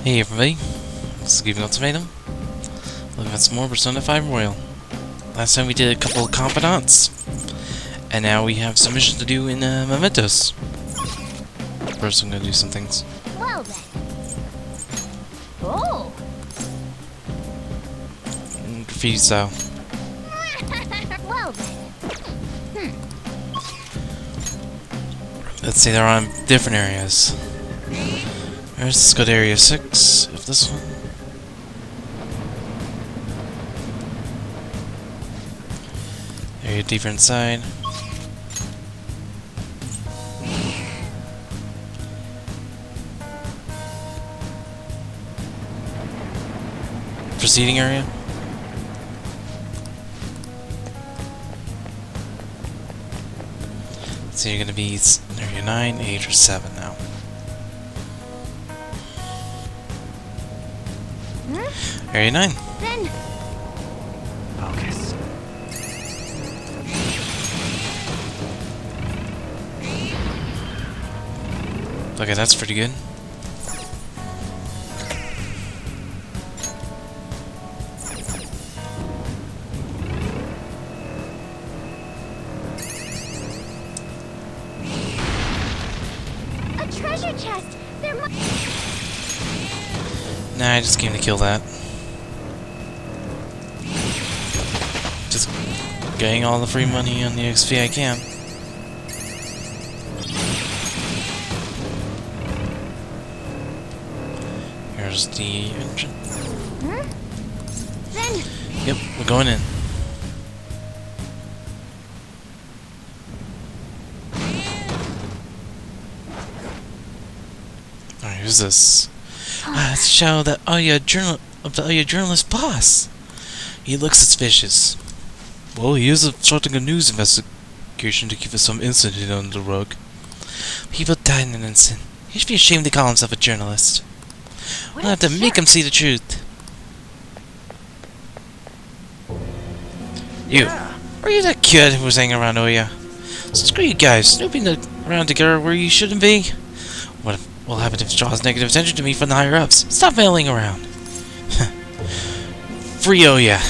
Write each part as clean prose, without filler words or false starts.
Hey everybody, this is Giving Ultimatum. Looking at some more Persona 5 Royal. Last time we did a couple of confidants, and now we have some missions to do in Mementos. First I'm gonna do some things. Well then. Oh! Graffiti style. Well then. Let's say they're on different areas. Let's go to area 6, if this one. Area deeper inside. Proceeding area. So you're gonna be area 9, 8, or 7 now. Area 9. Then Focus. Okay, that's pretty good. a treasure chest. There must. Nah, I just came to kill that. Just getting all the free money on the XP I can. Here's the entrance. Then Yep, we're going in. Alright, who's this? Ah, it's Shido, that Oya journalist boss. He looks suspicious. Well, he is obstructing a news investigation to keep some incident under the rug. People died in an incident. He should be ashamed to call himself a journalist. We'll have to make him see the truth. You. Are you that kid who was hanging around Oya? Screw you guys, snooping around together where you shouldn't be. What will happen if it draws negative attention to me from the higher-ups? Stop failing around. Free Oya.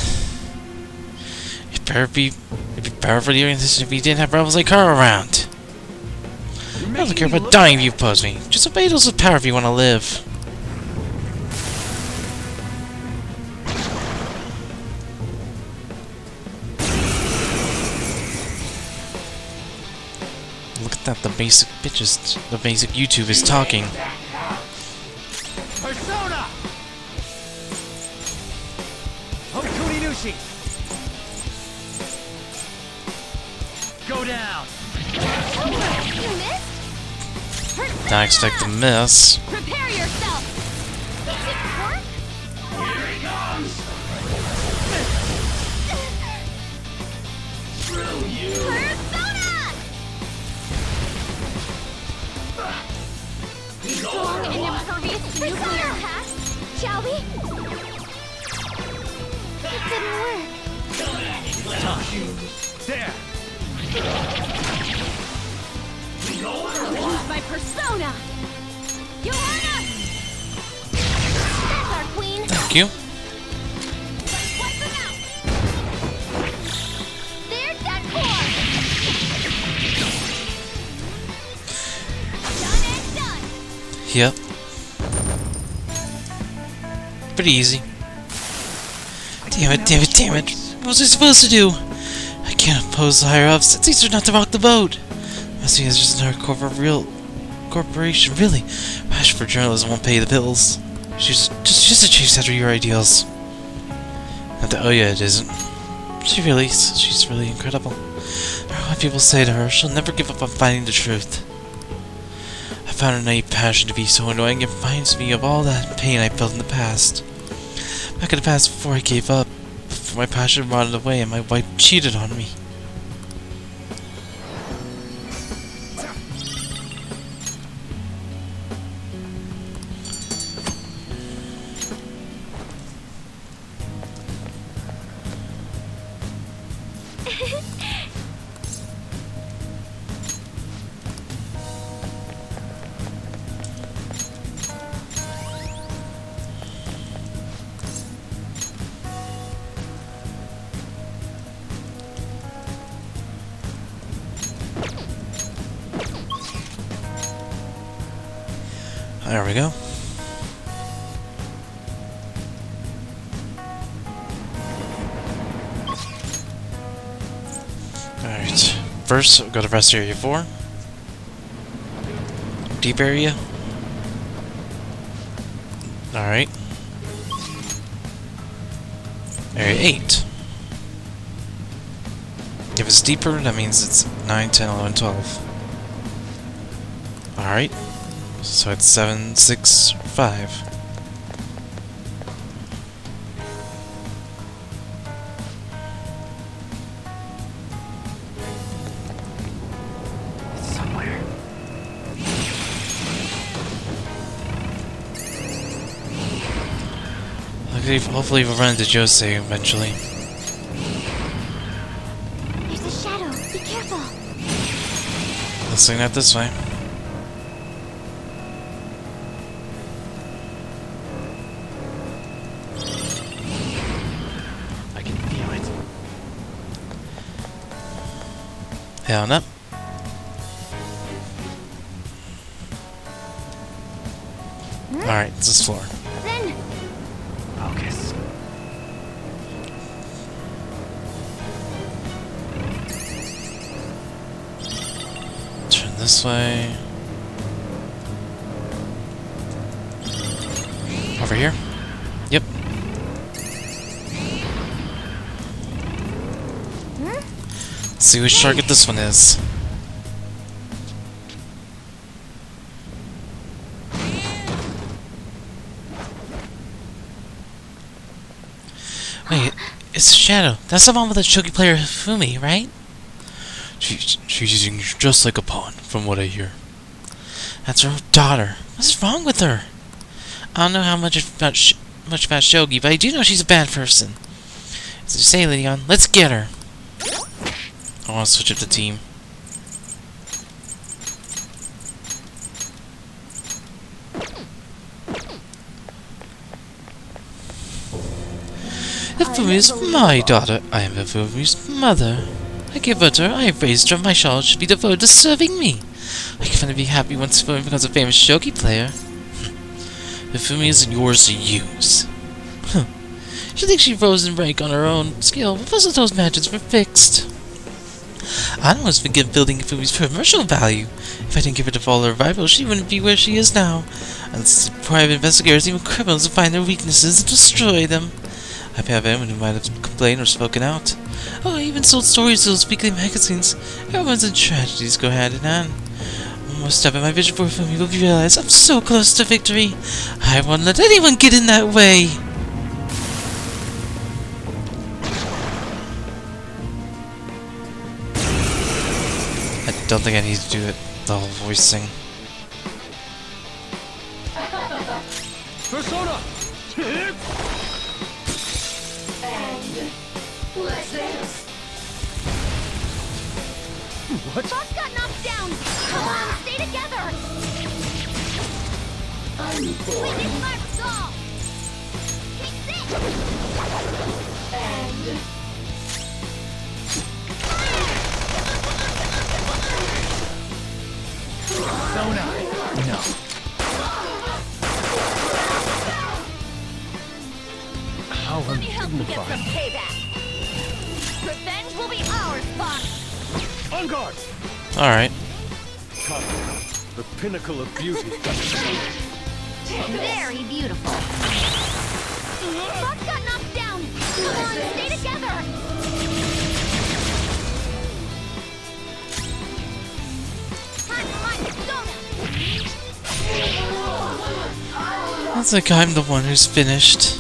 It'd be better for the organization if we didn't have rebels like her around. I don't care about dying if you oppose me. Just obey those with power if you want to live. Look at that, the basic YouTube is talking. Persona! Hokuni Nushi! Go down! you missed. Not expect to miss. Prepare yourself. Does it work? Here he comes! Through you! Persona! Strong and impervious to nuclear attacks. Shall we? It didn't work. There! I'll use my persona. You heard us. That's our queen. Thank you. Let's wipe them out. There's that core. Done and done. Yep. Pretty easy. Damn it. What was I supposed to do? I can't oppose the higher-ups. These are not to rock the boat. Must be it's just another corporation, really. Passion for journalism won't pay the bills. She's just a chase after your ideals. Not that Oya it isn't. She's really incredible. No matter what people say to her, she'll never give up on finding the truth. I found her innate passion to be so annoying, it reminds me of all that pain I felt in the past. Back in the past, before I gave up, before my passion rotted away and my wife cheated on me. There we go. Alright. First, we'll go to rest area 4. Deep area. Alright. Area 8. If it's deeper, that means it's 9, 10, 11, 12. Alright. So it's 7, 6, 5. Somewhere. Hopefully we'll run into Jose eventually. There's a shadow. Be careful. Let's swing that this way. I can feel it. Hell no. Alright, it's this floor. Then, Focus. Turn this way. Over here? Yep. Let's see which target this one is. Wait, it's Shadow. That's the one with the shogi player Fumi, right? She's using you just like a pawn, from what I hear. That's her daughter. What's wrong with her? I don't know how much about shogi, but I do know she's a bad person. As you say, Leon, let's get her. I want to switch up the team. Ifumi is my daughter. I am Ifumi's mother. I gave birth to her. I have raised her. My child should be devoted to serving me. I can finally be happy once Ifumi becomes a famous shogi player. Ifumi isn't yours to use. She thinks she rose in rank on her own skill, but most of those matches were fixed. I don't want to begin building Ifumi's commercial value. If I didn't give her to follow her rivals, she wouldn't be where she is now. And private investigators, even criminals, to find their weaknesses and destroy them. I have anyone who might have complained or spoken out. Oh, I even sold stories to those weekly magazines. Everyone's and tragedies go hand in hand. One more step in my vision for Ifumi will realize I'm so close to victory. I won't let anyone get in that way. I don't think I need to do it, the whole voice thing. Persona! What? boss got knocked down. Come on, stay together. Witness my resolve. Take this. Persona! No. How Let me help you get some undignified. payback. Revenge will be ours, boss. On guard! Alright. Come. The pinnacle of beauty. Very beautiful. Boss got knocked down. Come on, stay together. Time for my persona. Looks like I'm the one who's finished.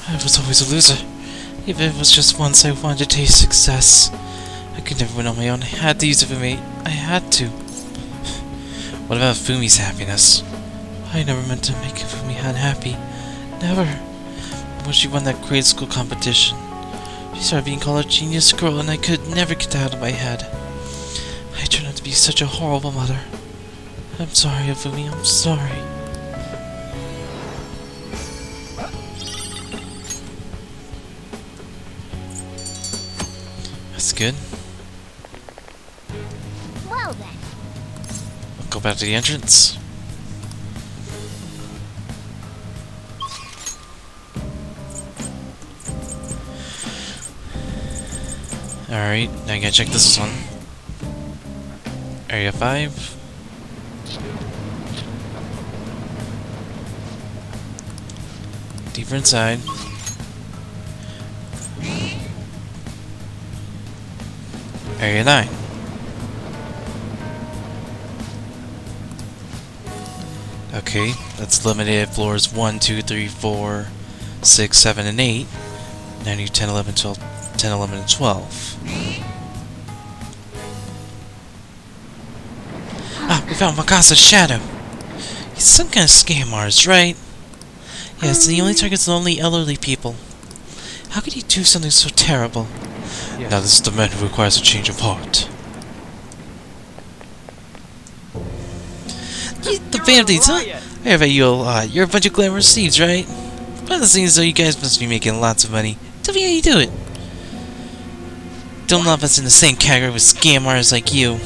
I was always a loser. Even if it was just once I wanted to taste success. I could never win on my own. I had to use it for me. I had to. What about Fumi's happiness? I never meant to make Fumi unhappy. Never. When she won that grade school competition, she started being called a genius girl and I could never get that out of my head. I turned out to be such a horrible mother. I'm sorry, Fumi. I'm sorry. That's good. Well then. Go back to the entrance. Alright, now I gotta check this one. Area 5. Deeper inside. Area 9. Okay, that's limited floors 1, 2, 3, 4, 6, 7, and 8. Now you 10, 11, 12, 10, 11, and 12. Ah, we found Makasa's shadow. He's some kind of scam artist, right? Yes, and he only targets lonely elderly people. How could he do something so terrible? Yes. Now this is the man who requires a change of heart. The bandits, huh? I bet you're a bunch of glamorous thieves, right? Well, it seems as though you guys must be making lots of money. Tell me how you do it. Don't lump us in the same category with scam artists like you.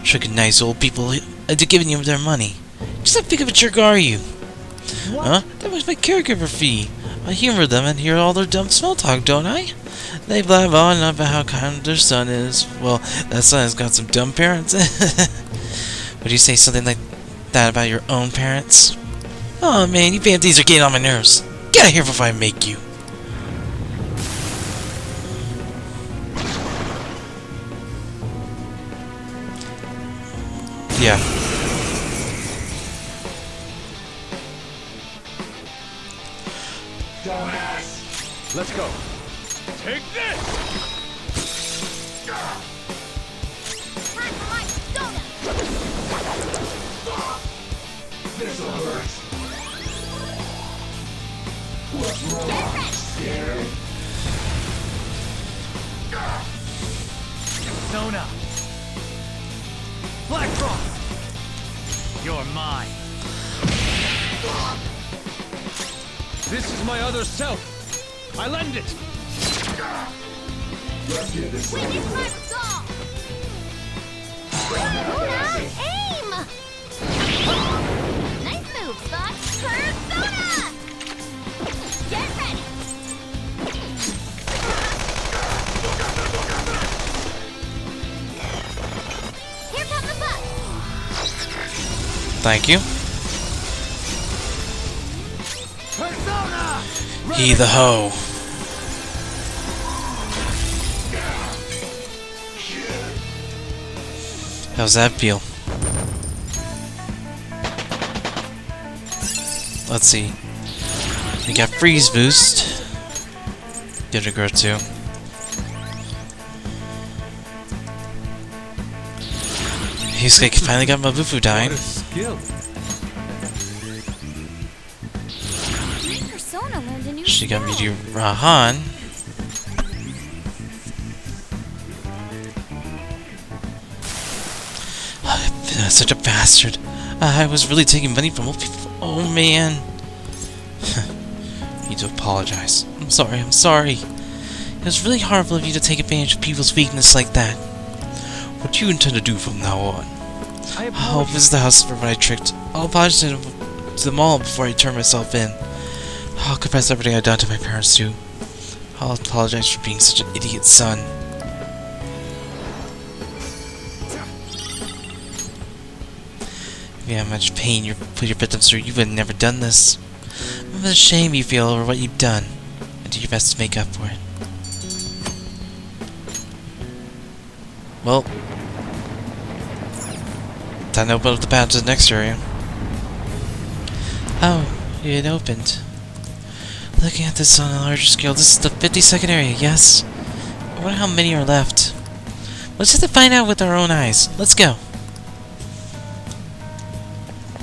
Tricking nice old people into giving you their money. Just how big of a jerk are you? Huh? That was my caregiver fee. I humor them and hear all their dumb small talk, don't I? They blab on and on about how kind their son is. Well, that son has got some dumb parents. Would you say something like that about your own parents? Oh man, you bandits are getting on my nerves. Get out of here before I make you. Yeah. Let's go. Take this! Time for my donut. This'll hurt. What's wrong? Scared? Sona! Black Frost! You're mine. This is my other self. I lend it. Let's get this Win over this with. first goal. Persona, aim! Nice move, Spot. Persona! Get ready. Here comes the bus. Thank you. Persona! He the hoe. How's that feel? Let's see. We got freeze boost. Get a girl too. He's like finally got Mabufu dying. What a skill. Persona learned a new She got me skill. to Rahan. Such a bastard. I was really taking money from old people. Oh man. Need to apologize. I'm sorry. It was really horrible of you to take advantage of people's weakness like that. What do you intend to do from now on? I'll visit the house for what I tricked. I'll apologize to them all before I turn myself in. I'll confess everything I've done to my parents too. I'll apologize for being such an idiot son. Yeah, how much pain you put your victims through, you would have never done this. What a shame you feel over what you've done, and do your best to make up for it. Well, time to open up the path to the next area. Oh, it opened. Looking at this on a larger scale, this is the 52nd area, yes? I wonder how many are left. Let's just find out with our own eyes. Let's go.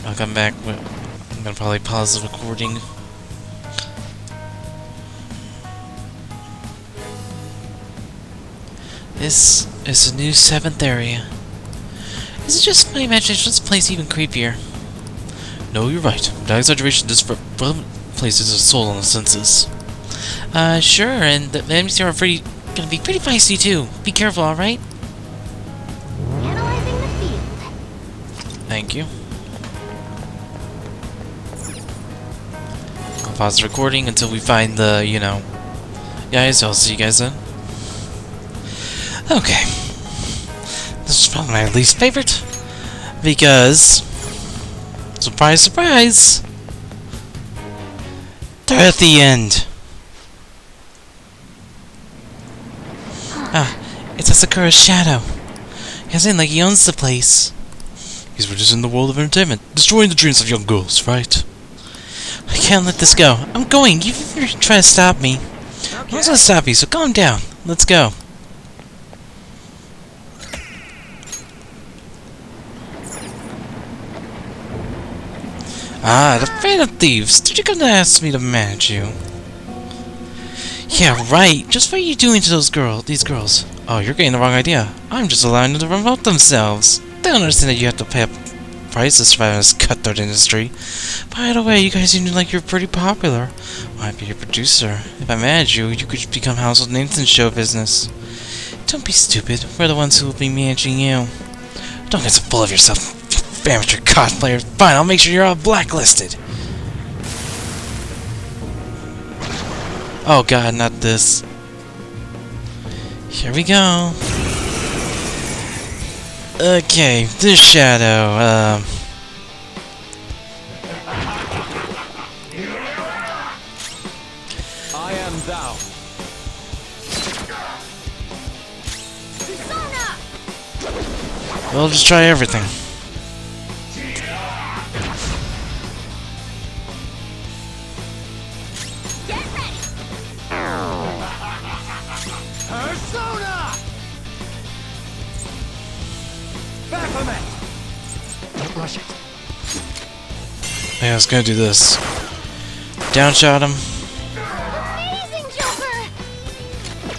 I'll come back. I'm gonna probably pause the recording. This is a new 7th area. Is it just my imagination? This place even creepier. No, you're right. Without exaggeration, this place is a soul on the senses. Sure, and the enemies here are pretty gonna be pretty feisty too. Be careful, alright? Analyzing the field. Thank you. I'll pause the recording until we find the, you know... Guys, I'll see you guys then. Okay. This is probably my least favorite. Because... Surprise, surprise! They're at the end. Ah, it's Asakura's shadow. He has in like he owns the place. He's just in the world of entertainment, destroying the dreams of young girls, right? I can't let this go. I'm going. You're trying to stop me. I'm not gonna stop you, so calm down. Let's go. Ah, the Fan of Thieves. Did you come to ask me to manage you? Yeah, right. Just what are you doing to these girls? Oh, you're getting the wrong idea. I'm just allowing them to promote themselves. They don't understand that you have to pay a price to survive in this cutthroat industry. By the way, you guys seem like you're pretty popular. Might be your producer. If I manage you, you could become household names in show business. Don't be stupid. We're the ones who will be managing you. Don't get so full of yourself, you amateur cosplayer. Fine, I'll make sure you're all blacklisted. Oh god, not this. Here we go. Okay, this shadow, I am thou. we'll just try everything. Get ready. Persona! Baphomet! Don't rush it. Yeah, I was gonna do this. Downshot him. Amazing, Joker.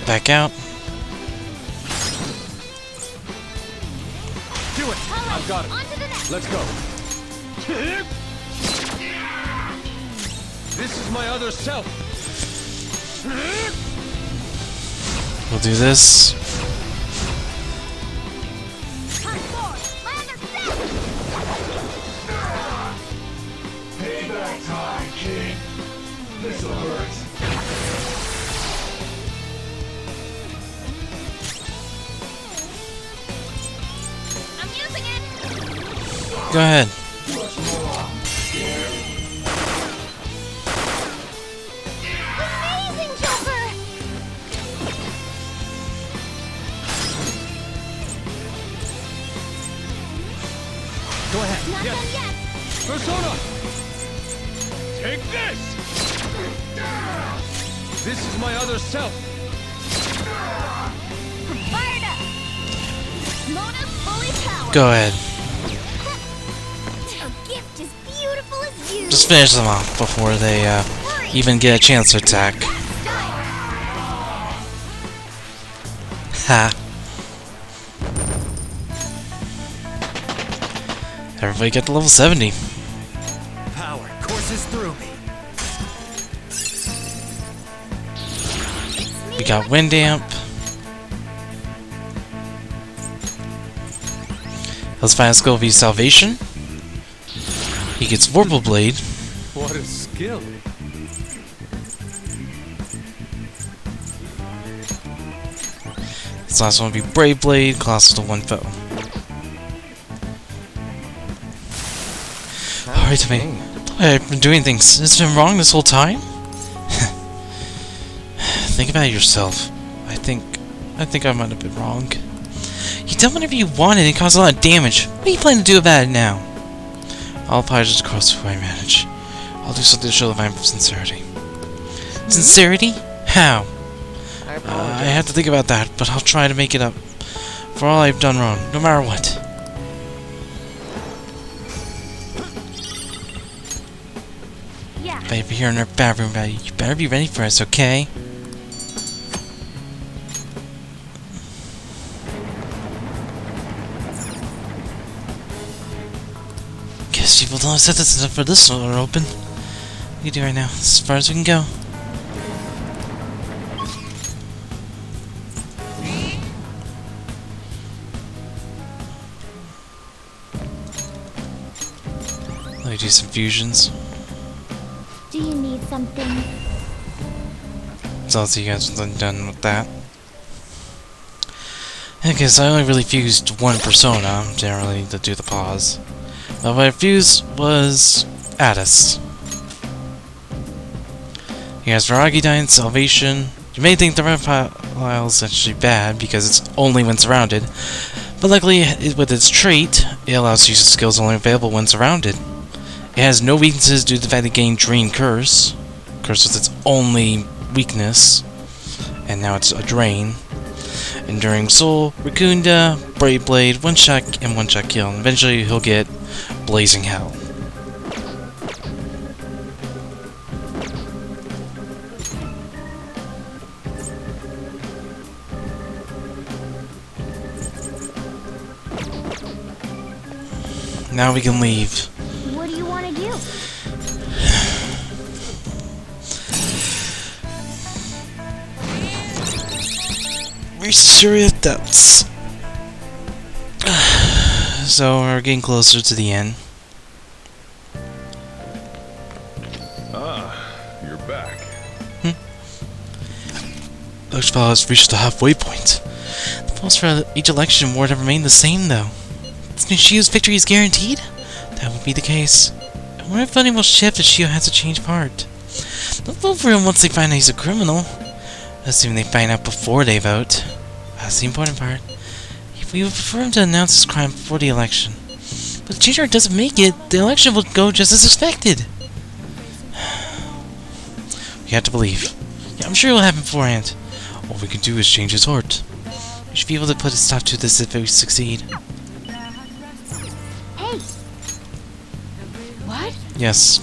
Back out. Do it! I've got it. On to the next. Let's go. This is my other self. We'll do this. Hardcore. My other self. Payback time, King. This'll hurt. I'm using it. Go ahead. What's wrong? Scared? Amazing, Joker. Go ahead. Not Yes. done yet. Persona! Take this! This is my other self. Fired up. Mona's fully powered. Go ahead. A gift as beautiful as you. Just finish them off before they even get a chance to attack. Ha. Everybody get to level 70. Power courses through me. We got Wind Amp. Let's find a skill V Salvation. He gets Vorpal Blade. What a skill. This last one will be Brave Blade, colossal to one foe. Alright to me. I've been doing things. Has it been wrong this whole time? Think about it yourself. I think I might have been wrong. You done whatever you wanted and caused a lot of damage. What are you planning to do about it now? I'll apologize across who I manage. I'll do something to show my sincerity. Sincerity? How? I have to think about that, but I'll try to make it up for all I've done wrong, no matter what. Yeah. If I ever hear in our bathroom about you better be ready for us, okay? Guess people don't accept us enough for this one open. What do you do right now? As far as we can go. do some fusions. Do you need something? So I'll see you guys when I'm done with that. Okay, so I only really fused one persona, generally, to do the pause. But what I fused was Addis. He has Viragi Dine, Salvation. You may think the reptile is actually bad because it's only when surrounded, but luckily with its trait, it allows use of skills only available when surrounded. It has no weaknesses due to the fact it gained Drain Curse. Curse was its only weakness, and now it's a Drain. Enduring Soul, Raccoonda, Brave Blade, one-shot and one-shot kill, and eventually he'll get Blazing Hell. Now we can leave. What do you want to do? We're serious depths. So we're getting closer to the end. Ah, you're back. Looks like has reached the halfway point. The polls for each election would have remained the same, though. This means Shio's victory is guaranteed? That would be the case. I wonder if voting will shift if Shio has to change part. They'll vote for him once they find out he's a criminal. Assuming they find out before they vote. That's the important part. We would prefer him to announce his crime before the election. But if Change doesn't make it, the election will go just as expected. We have to believe. Yeah, I'm sure it will happen beforehand. All we can do is change his heart. We should be able to put a stop to this if we succeed. Hey! What? Yes.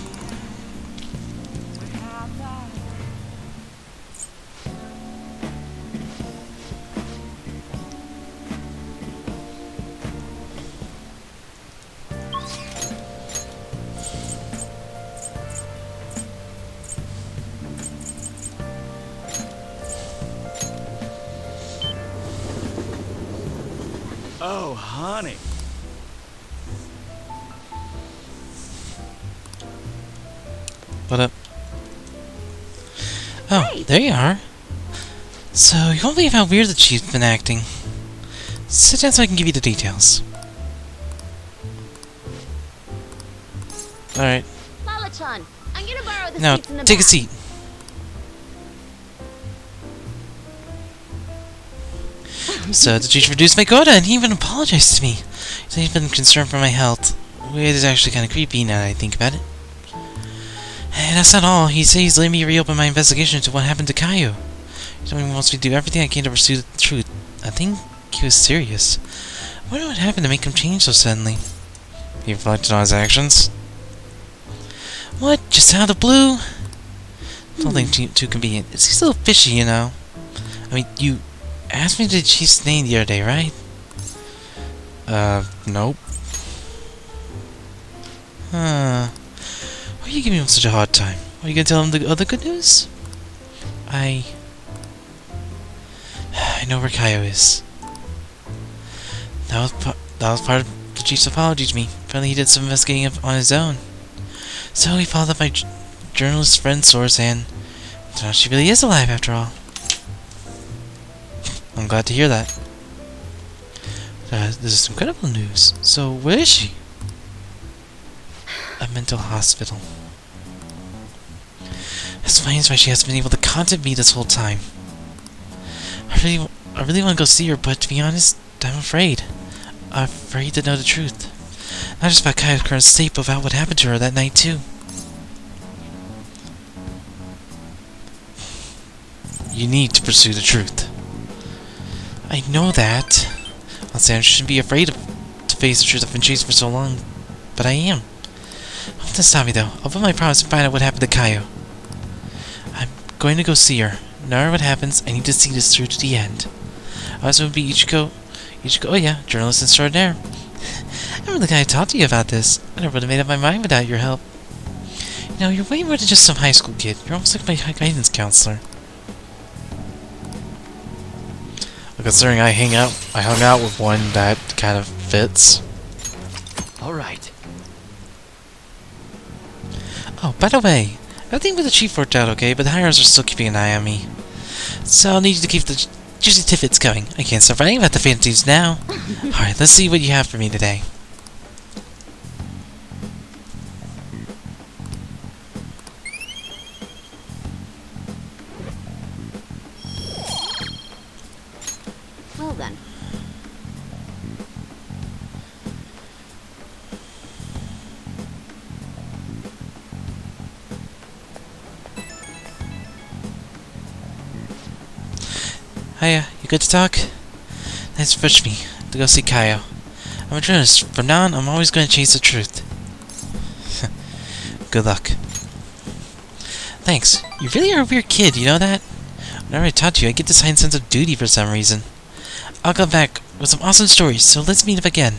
Oh, honey. What up? Oh, Hey. there you are. So, you won't believe how weird the chief's been acting. Sit down so I can give you the details. Alright, Lala-chan, I'm gonna borrow the now seats in the take a back. seat. So, the chief reduced my quota and he even apologized to me. He's not even concerned for my health. It is actually kind of creepy now that I think about it. And that's not all. He says he's letting me reopen my investigation into what happened to Caillou. He told me he wants me to do everything I can to pursue the truth. I think he was serious. I wonder what happened to make him change so suddenly. He reflected on his actions. What? Just out of the blue? Don't think too convenient. It's still fishy, you know. I mean, you asked me the chief's name the other day, right? Nope. Huh. Why are you giving him such a hard time? Are you gonna tell him the other good news? I know where Caillou is. That was part of the chief's apology to me. Apparently he did some investigating on his own. So he followed up my journalist friend's source and turned out she really is alive after all. I'm glad to hear that. This is incredible news. So where is she? A mental hospital. This explains why she hasn't been able to contact me this whole time. I really want to go see her, but to be honest, I'm afraid. I'm afraid to know the truth. Not just about Kai's current state, but about what happened to her that night, too. You need to pursue the truth. I know that. I'll say I shouldn't be afraid to face the truth I've been chasing for so long, but I am. Don't stop me, though. I'll put my promise to find out what happened to Caillou. I'm going to go see her. No matter what happens, I need to see this through to the end. I also would be Ichiko. Oh yeah, journalist extraordinaire. I'm really glad I talked to you about this. I never would have made up my mind without your help. You know, you're way more than just some high school kid. You're almost like my guidance counselor. Well, considering I hung out with one that kind of fits. All right. Oh, by the way, everything with the chief worked out okay, but the hires are still keeping an eye on me. So I'll need you to keep the juicy tidbits going. I can't stop writing about the Phantom Thieves now. Alright, let's see what you have for me today. Well then. Hiya, you good to talk? Nice to push me to go see Kaio. I'm a journalist. From now on, I'm always going to chase the truth. Good luck. Thanks. You really are a weird kid, you know that? Whenever I talk to you, I get this heightened sense of duty for some reason. I'll come back with some awesome stories, so let's meet up again.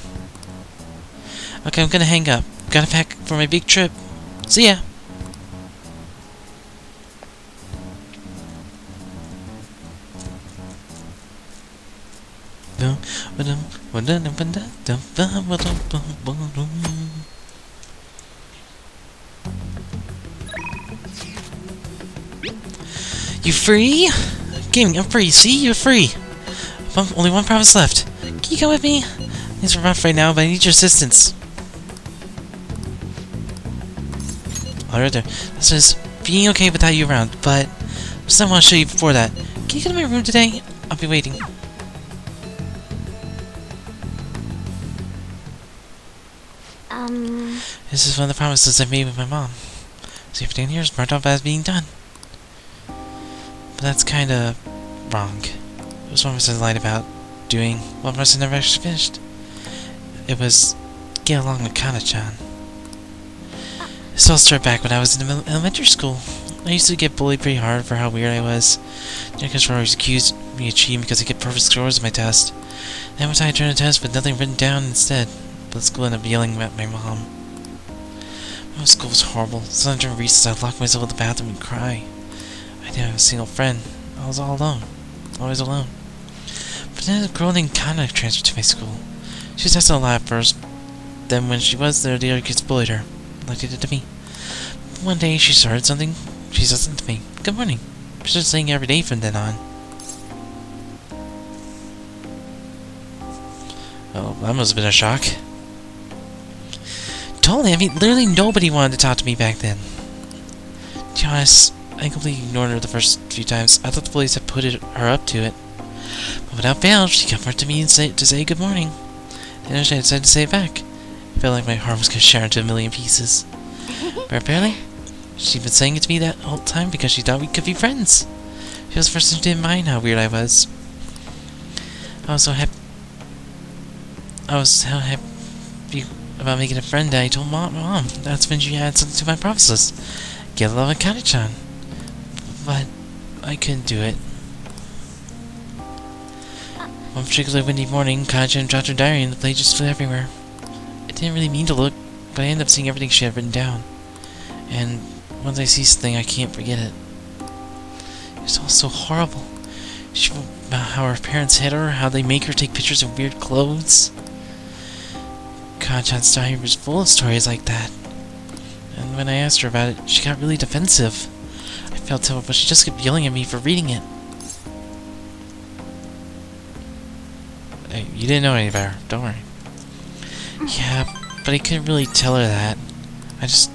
Okay, I'm gonna hang up. Gotta pack for my big trip. See ya! You free? Gaming, I'm free. See? You're free. Only one promise left. Can you come with me? Things are rough right now, but I need your assistance. Alright there. This is being okay without you around, but I still want to show you before that. Can you come to my room today? I'll be waiting. This is one of the promises I made with my mom. So 15 years marked off as being done. But that's kinda wrong. It was one person I lied about doing, one person never actually finished. It was get along with Kana-chan. This all started back when I was in elementary school. I used to get bullied pretty hard for how weird I was. The teachers always accused me of cheating because I get perfect scores on my test. Then one time I turned the test with nothing written down instead. But school ended up yelling at my mom. My school was horrible. Sometimes during recess I'd lock myself in the bathroom and cry. I didn't have a single friend. I was all alone. Always alone. But then a girl named Kana transferred to my school. She was tested a lot at first. Then when she was there, the other kids bullied her, like they did to me. One day she started something. She said something to me. Good morning. She started saying it every day from then on. Oh, that must have been a shock. Totally, I mean, literally nobody wanted to talk to me back then. To be honest, I completely ignored her the first few times. I thought the police had put her up to it. But without fail, she came up to me and to say good morning. And then I decided to say it back. I felt like my heart was going to shatter into a million pieces. But apparently, she'd been saying it to me that whole time because she thought we could be friends. She was the first one who didn't mind how weird I was. I was so happy about making a friend that I told Mom. That's when she added something to my promises. Get along with Kana-chan. But I couldn't do it. One particularly windy morning, Kana-chan dropped her diary and the plate just flew everywhere. I didn't really mean to look, but I ended up seeing everything she had written down. And once I see something, I can't forget it. It was all so horrible. She wrote about how her parents hit her, how they make her take pictures of weird clothes. Kana-chan's diary was full of stories like that. And when I asked her about it, she got really defensive. I felt terrible, but she just kept yelling at me for reading it. Hey, you didn't know any better, don't worry. Yeah, but I couldn't really tell her that. I just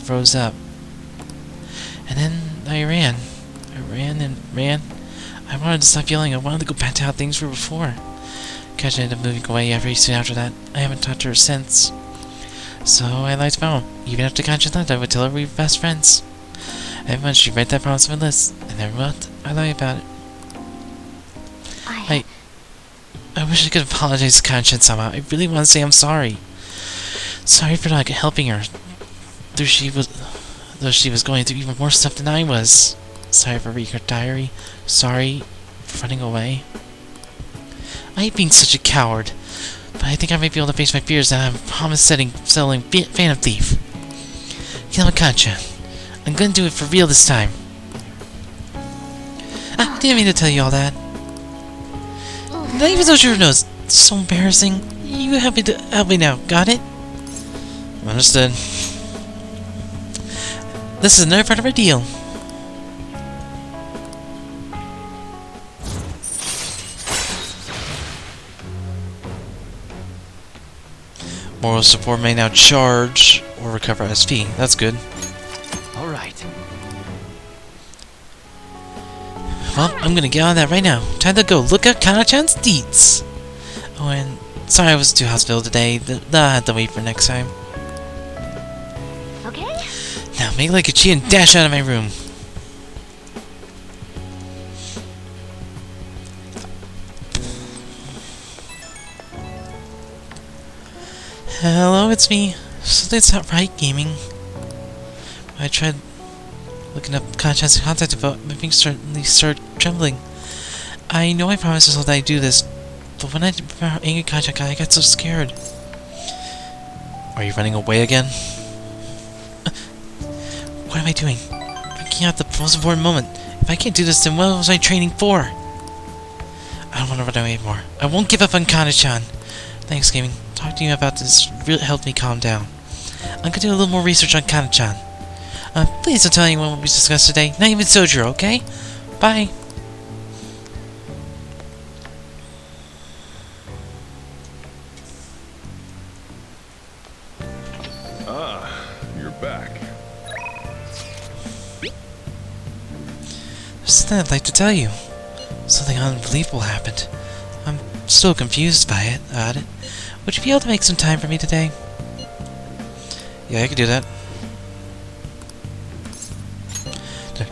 froze up. And then I ran. I ran and ran. I wanted to stop yelling. I wanted to go back to how things were before. Akechi ended up moving away very soon after that. I haven't talked to her since. So I lied to Mom. Even after Akechi left, I would tell her we were best friends. Every month she'd write that promise on my list, and every month I lie about it. I wish I could apologize to Akechi somehow. I really want to say I'm sorry. Sorry for not helping her. Though she was going through even more stuff than I was. Sorry for reading her diary. Sorry for running away. I hate being such a coward, but I think I might be able to face my fears now. I'm selling Phantom Thief. Kill Akechi. I'm gonna do it for real this time. I didn't mean to tell you all that. Not even though your nose. It's so embarrassing. You help me now, got it? Understood. This is another part of our deal. Moral support may now charge or recover SP. That's good. Alright. Well, I'm gonna get on that right now. Time to go look at Kana-chan's deeds. Oh, and sorry I was too hospitable today. I had to wait for next time. Okay? Now make like a chi and dash out of my room. Hello, it's me. Something's not right, gaming. I tried looking up Kana-chan's contact info. My fingers suddenly started trembling. I know I promised myself that I'd do this, but when I remember how angry Kana-chan got, I got so scared. Are you running away again? What am I doing? Freaking out the most important moment. If I can't do this, then what was I training for? I don't want to run away anymore. I won't give up on Kana-chan. Thanks, gaming. Talking to you about this really helped me calm down. I'm gonna do a little more research on Kana-chan. Please don't tell anyone what we discussed today. Not even Sojiro, okay? Bye. Ah, you're back. There's something I'd like to tell you. Something unbelievable happened. I'm still confused by it. Would you be able to make some time for me today? Yeah, I could do that.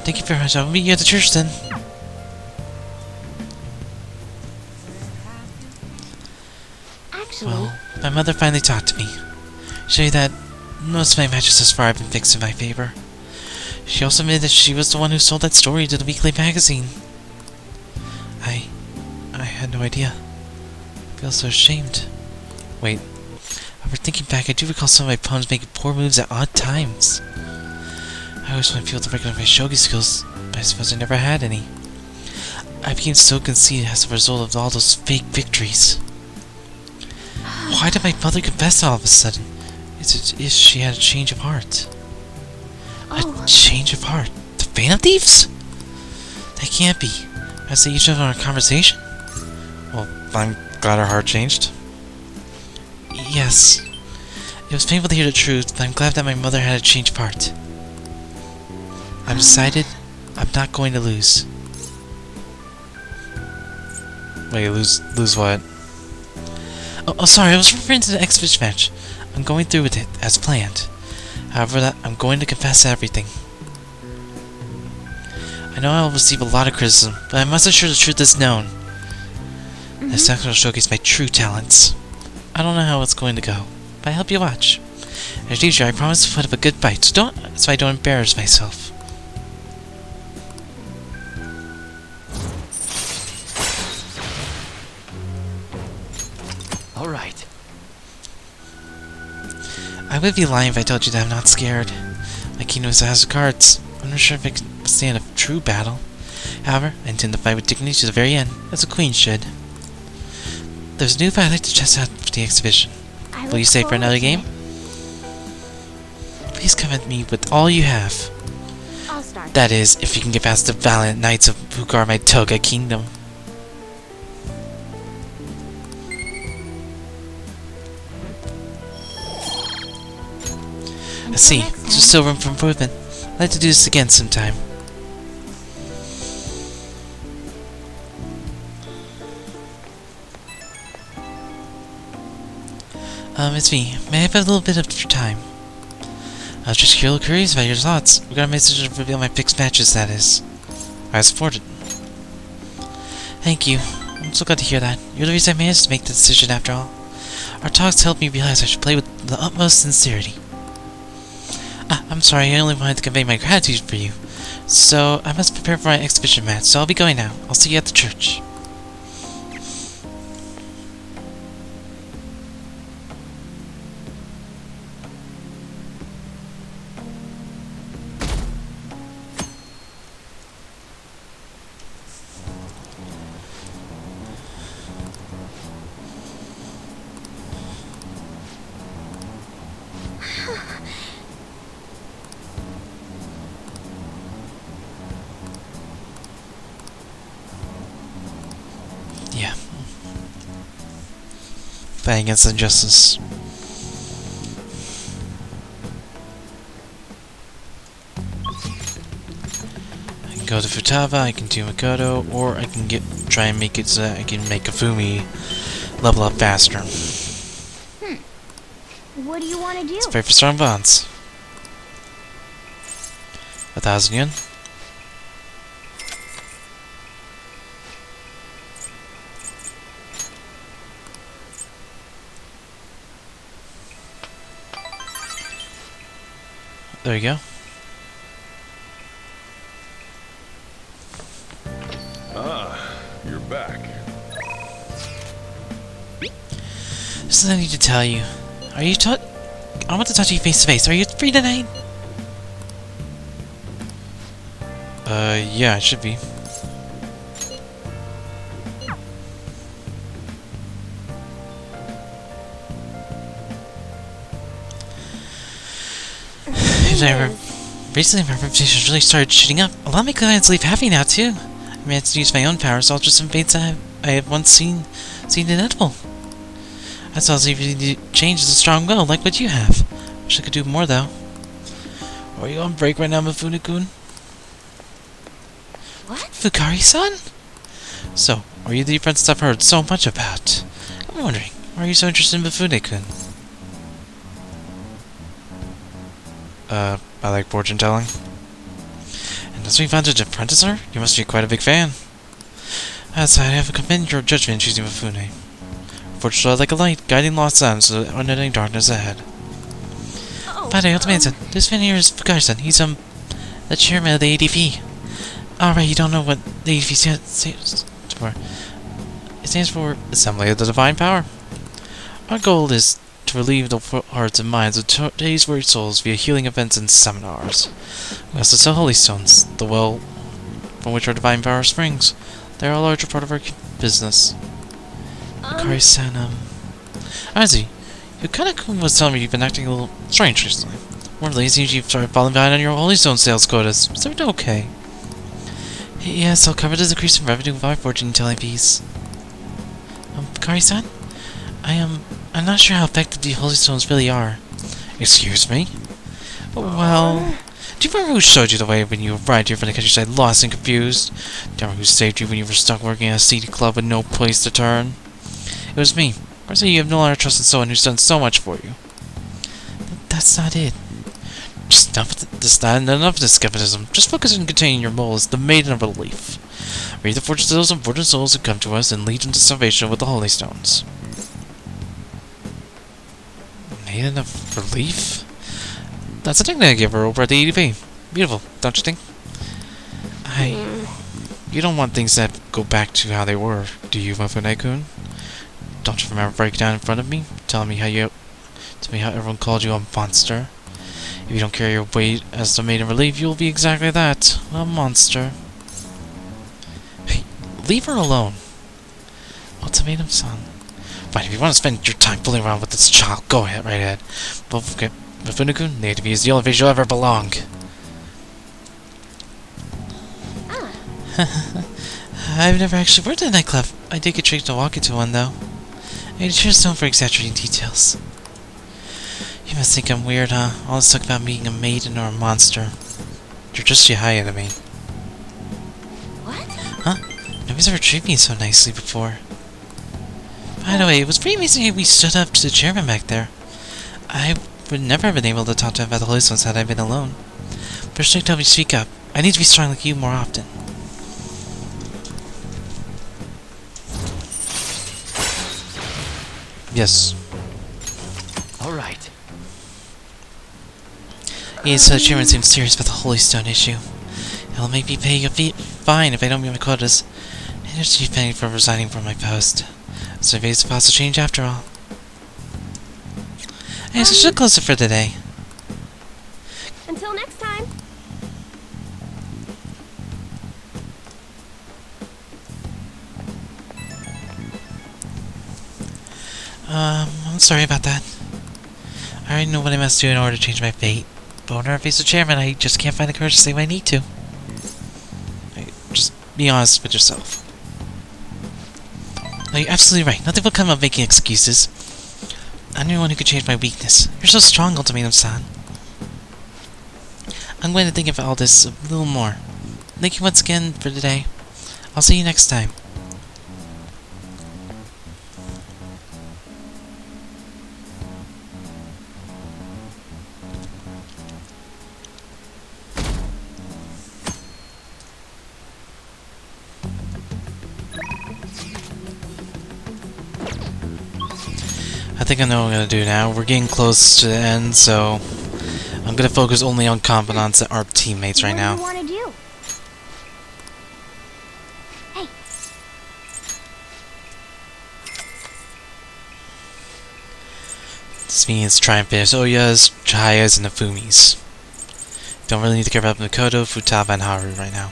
Thank you very much. I'll meet you at the church then. Actually, Well, my mother finally talked to me. She showed that most of my matches thus far have been fixed in my favor. She also admitted that she was the one who sold that story to the weekly magazine. I had no idea. I feel so ashamed. Wait, after thinking back, I do recall some of my opponents making poor moves at odd times. I always want to be able to recognize my shogi skills, but I suppose I never had any. I became so conceited as a result of all those fake victories. Why did my mother confess all of a sudden? Is it if she had a change of heart? A change of heart? The Phantom Thieves? That can't be. As they each of our conversation? Well, I'm glad her heart changed. Yes. It was painful to hear the truth, but I'm glad that my mother had a change of heart. I've decided I'm not going to lose. Wait, lose what? Oh, sorry, I was referring to the exhibition match. I'm going through with it, as planned. However, I'm going to confess everything. I know I will receive a lot of criticism, but I must ensure the truth is known. This act will showcase my true talents. I don't know how it's going to go, but I hope you watch. As usual, I promise to put up a good fight, so I don't embarrass myself. Alright. I would be lying if I told you that I'm not scared. My kingdom is a house of cards. I'm not sure if I can stand a true battle. However, I intend to fight with dignity to the very end, as a queen should. There's a new fight I'd like to test out for the exhibition. Will you stay for another game? Please come at me with all you have. I'll start. That is, if you can get past the valiant knights who guard my Toga kingdom. I see. There's still room for improvement. I'd like to do this again sometime. It's me. May I have a little bit of your time? I was just curious about your thoughts. We got a message to reveal my fixed matches, that is. I support it. Thank you. I'm so glad to hear that. You're the reason I managed to make the decision after all. Our talks helped me realize I should play with the utmost sincerity. I'm sorry, I only wanted to convey my gratitude for you. So, I must prepare for my exhibition match, so I'll be going now. I'll see you at the church. fighting against injustice. I can go to Futaba, I can do Makoto, or I can try and make it so that I can make Kafumi level up faster. What do you want to do? Let's pray for strong bonds. 1,000 yen. There you go. Ah, you're back. There's something I need to tell you. Are you I want to talk to you face to face. Are you free tonight? Yeah, I should be. Recently my reputation really started shooting up. A lot of my clients leave happy now too. I managed to use my own powers to alter some fates I have once seen inedible. I saw even change is a strong will, like what you have. Wish I could do more though. Are you on break right now, Mifune-kun? What? Fukari-san? So, are you the apprentice I've heard so much about? I'm wondering, why are you so interested in Mifune-kun? I like fortune telling. And as we found an apprentice her, you must be quite a big fan. Outside, I have commended your judgment in choosing Mifune. Fortunately, like a light, guiding lost sounds to the unending darkness ahead. By the way, this man here is Fukari-san. He's, the chairman of the ADP. Alright, you don't know what the ADP stands for. It stands for Assembly of the Divine Power. Our goal is to relieve the hearts and minds of today's weary souls via healing events and seminars. We also sell holy stones, the well from which our divine power springs. They are a larger part of our business. Fukari-san, Honestly, Yukana-kun was telling me you've been acting a little strange recently. More lazy, you've started falling behind on your holy stone sales quotas. Is everything okay? Yes, I'll cover the decrease in revenue with my fortune-telling piece. Fukari-san? I'm not sure how effective the holy stones really are. Excuse me? Well, do you remember who showed you the way when you arrived here from the countryside lost and confused? Do you remember who saved you when you were stuck working at a seedy club with no place to turn? It was me. Or say you have no longer trusted someone who's done so much for you. That's not it. Just enough of this skepticism. Just focus on containing your mole as the Maiden of Relief. Read the fortune seals and fortune souls that come to us and lead them to salvation with the holy stones. Maiden of Relief? That's a nickname I gave her over at the ADP. Beautiful, don't you think? You don't want things that go back to how they were, do you, Mifune-kun? Don't you remember breaking down in front of me, telling me how everyone called you a monster? If you don't carry your weight as the Maiden of Relief, you'll be exactly that, a monster. Hey, leave her alone. Ultimatum-san. Fine, if you want to spend your time fooling around with this child, go ahead, right ahead. But forget, Mifune-kun, the ADP is the only place you'll ever belong. I've never actually worked at a nightclub. I did get tricked to walk into one, though. I just known for exaggerating details. You must think I'm weird, huh? All this talk about being a maiden or a monster. You're just Yahaya to me. What? Huh? Nobody's ever treated me so nicely before. By the way, it was pretty amazing how we stood up to the chairman back there. I would never have been able to talk to him about the holy stones had I been alone. But Strict told me to speak up. I need to be strong like you more often. Yes. Alright. Yes, the chairman seems serious about the holy stone issue. It'll make me pay a fine if I don't meet my quotas. And there's chief penny for resigning from my post. So maybe it's a possible change after all. I guess I should close it for today. Until next time. I'm sorry about that. I already know what I must do in order to change my fate. But whenever I face the chairman, I just can't find the courage to say what I need to. Just be honest with yourself. No, you're absolutely right. Nothing will come of making excuses. I'm the one who could change my weakness. You're so strong, Ultimatum-san. I'm going to think about all this a little more. Thank you once again for today. I'll see you next time. I think I know what I'm gonna do now. We're getting close to the end, so I'm gonna focus only on confidants that aren't teammates right now. What do you want to do? Hey. This means try and finish Oya's, Chaya's, and Nafumi's. Don't really need to care about Mikoto, Futaba, and Haru right now.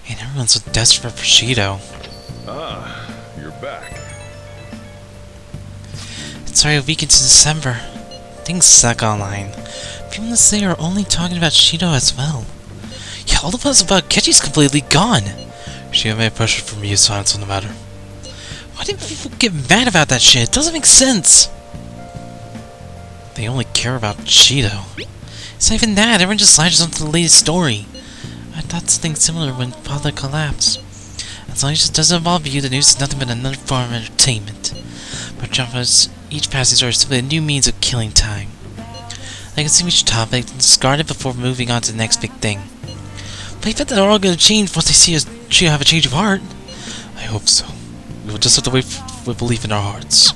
And everyone's so desperate for Shido. Ah, you're back. It's already a week into December. Things suck online. People in the city are only talking about Shido as well. Yeah, all the buzz about Akechi's completely gone. Shido made pressure from me to silence on the matter. Why did people get mad about that shit? It doesn't make sense. They only care about Shido. It's not even that. Everyone just latches onto the latest story. I thought something similar when Father collapsed. As long as it doesn't involve you, the news is nothing but another form of entertainment. But jumpers, each passing story is simply a new means of killing time. They can see each topic and discard it before moving on to the next big thing. But I bet they're all going to change once they see us have a change of heart. I hope so. We will just have to wait with belief in our hearts.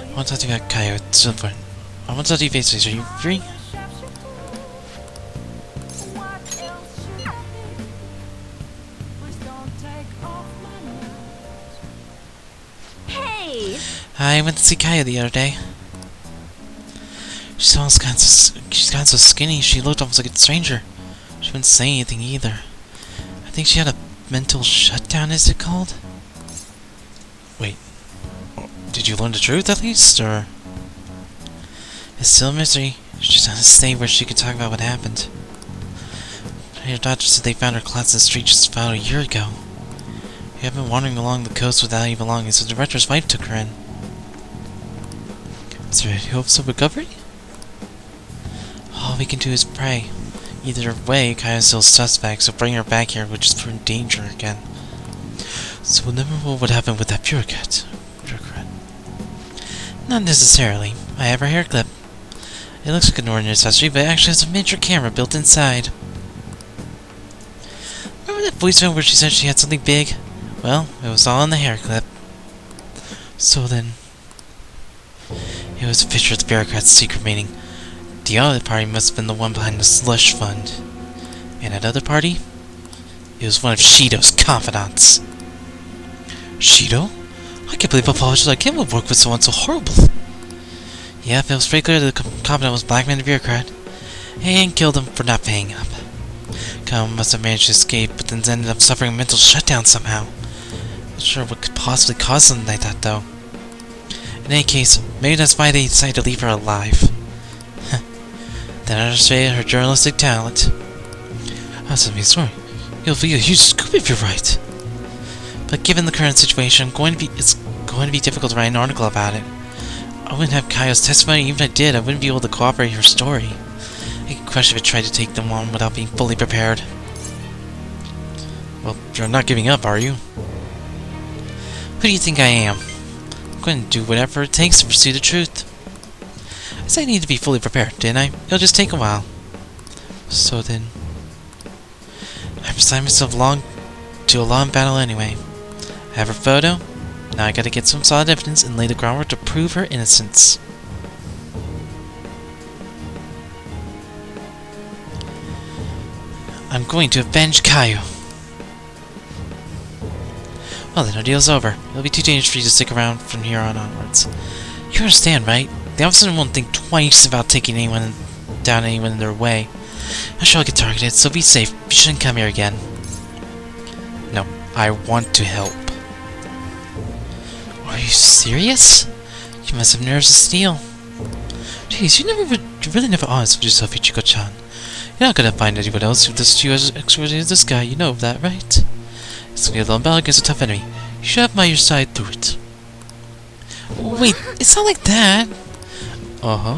I want to talk to you about Kaio. It's important. I want to talk to you face to face. Are you free? Hey! I went to see Kaio the other day. She's gotten so skinny, she looked almost like a stranger. She wouldn't say anything either. I think she had a mental shutdown, is it called? Wait. Did you learn the truth at least, or? It's still a mystery. She's on a state where she could talk about what happened. Her doctor said they found her class in the street just about a year ago. We have been wandering along the coast without any belongings, so the director's wife took her in. Is there any hopes of recovery? All we can do is pray. Either way, Kaio's still suspect, so bring her back here would just put her in danger again. So we'll never know what happened with that bureaucrat. Not necessarily. I have her hair clip. It looks like an ordinary accessory, but it actually has a miniature camera built inside. Remember that voicemail where she said she had something big? Well, it was all in the hair clip. So then... It was a picture of the bureaucrat's secret meeting. The other party must have been the one behind the slush fund. And that other party? It was one of Shido's confidants. Shido? I can't believe a politician like him would work with someone so horrible. Yep, it was pretty clear that the confidant was blackmailing the bureaucrat and killed him for not paying up. Kama must have managed to escape, but then ended up suffering a mental shutdown somehow. Not sure what could possibly cause something like that, though. In any case, maybe that's why they decided to leave her alive. Then I understand her journalistic talent. That's a amazing story. It'll be a huge scoop if you're right. But given the current situation, it's going to be difficult to write an article about it. I wouldn't have Kaio's testimony. Even if I did, I wouldn't be able to corroborate her story. I could question if I tried to take them on without being fully prepared. Well, you're not giving up, are you? Who do you think I am? I'm going to do whatever it takes to pursue the truth. I said I need to be fully prepared, didn't I? It'll just take a while. So then... I've assigned myself to a long battle anyway. I have her photo. Now I gotta get some solid evidence and lay the groundwork to prove her innocence. I'm going to avenge Kaio. Well then, our deal's over. It'll be too dangerous for you to stick around from here on onwards. You understand, right? The officer won't think twice about taking anyone down anyone in their way. I'm sure I'll get targeted, so be safe. You shouldn't come here again. No, I want to help. Are you serious? You must have nerves of steel. Jeez, you really never honest with yourself, Ichigo-chan. You're not gonna find anyone else who does to you as extraordinary as this guy. You know that, right? It's gonna be a long battle against a tough enemy. You should have by your side through it. Wait, it's not like that.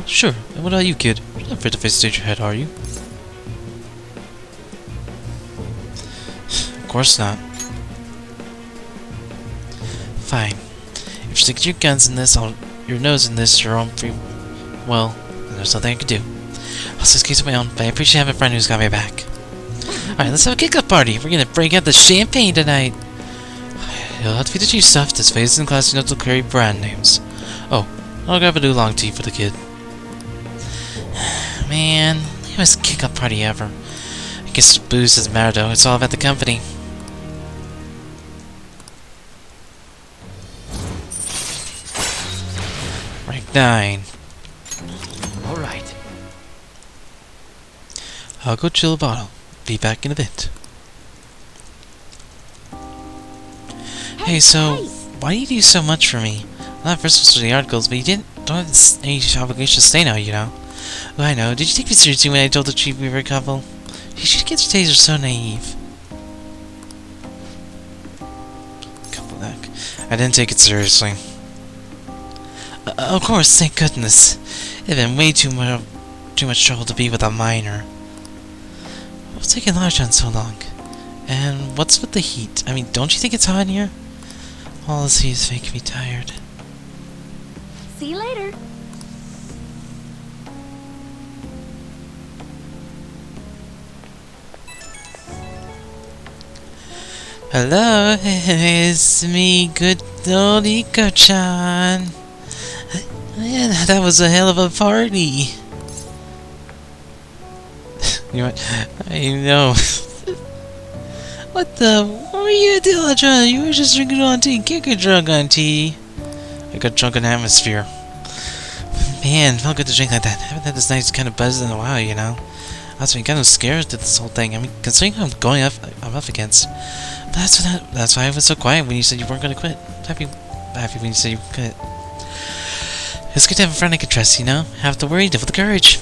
Sure. And what about you, kid? You're not afraid to face danger head, are you? Of course not. Fine. If you stick your guns in this, your nose in this, your own free... Well, there's nothing I can do. I'll just case of my own, but I appreciate having a friend who's got my back. Alright, let's have a kick-up party. We're gonna break out the champagne tonight. You'll have to be the chief stuff. This phase in class, you know, to carry brand names. Oh, I'll grab a new long tea for the kid. Man, the best kick-up party ever. I guess booze doesn't matter though. It's all about the company. Rank 9. Alright. I'll go chill a bottle. Be back in a bit. Hey, so why do you do so much for me? Not first for the articles, but you don't have any obligation to stay now, you know. Well, I know. Did you take me seriously when I told the chief we were a couple? She gets days are so naive. Couple back. I didn't take it seriously. Of course, thank goodness. It'd been way too much trouble to be with a minor. What's taking Large on so long? And what's with the heat? I mean, don't you think it's hot in here? All I see is making me tired. See you later. Hello, it's me, good old Iko-chan. Man, that was a hell of a party. You know what? I know. What were you doing, John? You were just drinking on tea. Can't get drunk on tea. I got drunk in atmosphere. Man, felt good to drink like that. I haven't had this nice kind of buzz in a while, you know. I was kind of scared at this whole thing. I mean, considering who I'm up against. But that's why I was so quiet when you said you weren't gonna quit. Happy when you said you quit. It's good to have a friend I can trust, you know. Have to worry, devil the courage.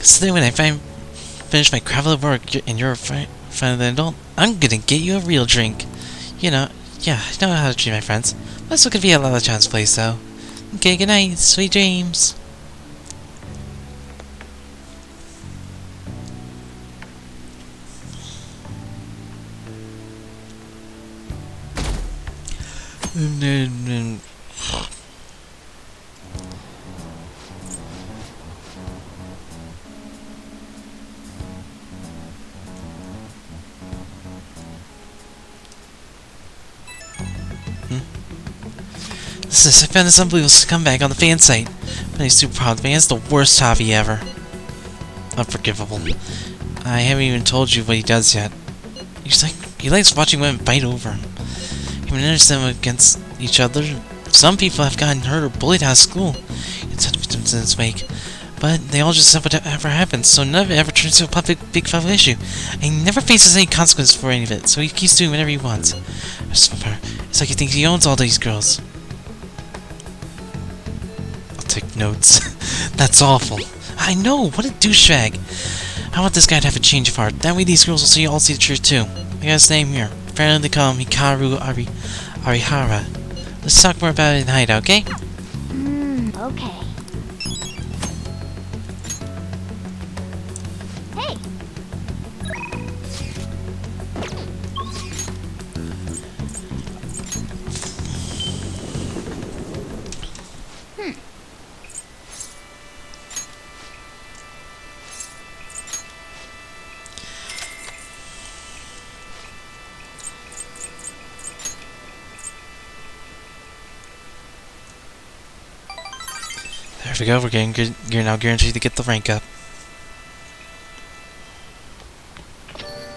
So then when I finish my gravel of work and you're a friend of the adult, I'm gonna get you a real drink. You know, yeah, I know how to treat my friends. That's still gonna be a lot of chance place, though. Okay, good night, sweet dreams. I found this unbelievable scumbag on the fan site. But he's super proud of me. It's the worst hobby ever. Unforgivable. I haven't even told you what he does yet. He likes watching women fight over him. He managed them against each other. Some people have gotten hurt or bullied out of school. It's had victims in his wake. But they all just said whatever happens, so none of it ever turns into a big public issue. And he never faces any consequences for any of it, so he keeps doing whatever he wants. It's like he thinks he owns all these girls. Take notes. That's awful. I know, what a douchebag. I want this guy to have a change of heart. That way these girls will all see the truth too. I got his name here. Apparently they call him Hikaru Arihara. Let's talk more about it in Hideout, okay? Okay. Hey! There we go, you're now guaranteed to get the rank up.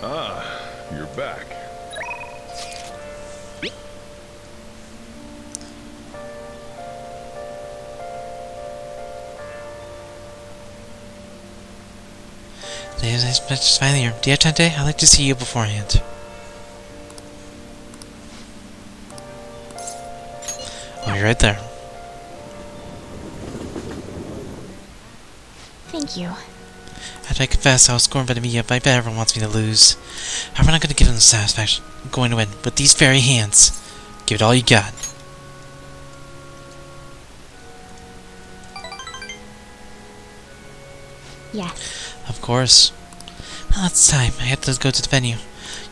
Ah, you're back. Ladies, I just finally here. Do you have time today? I'd like to see you beforehand. Oh, you're right there. Thank you. After I confess I was scorned by the media, but I bet everyone wants me to lose. However, I'm not going to give them the satisfaction. I'm going to win with these very hands. Give it all you got. Yes. Of course. Well, it's time. I have to go to the venue.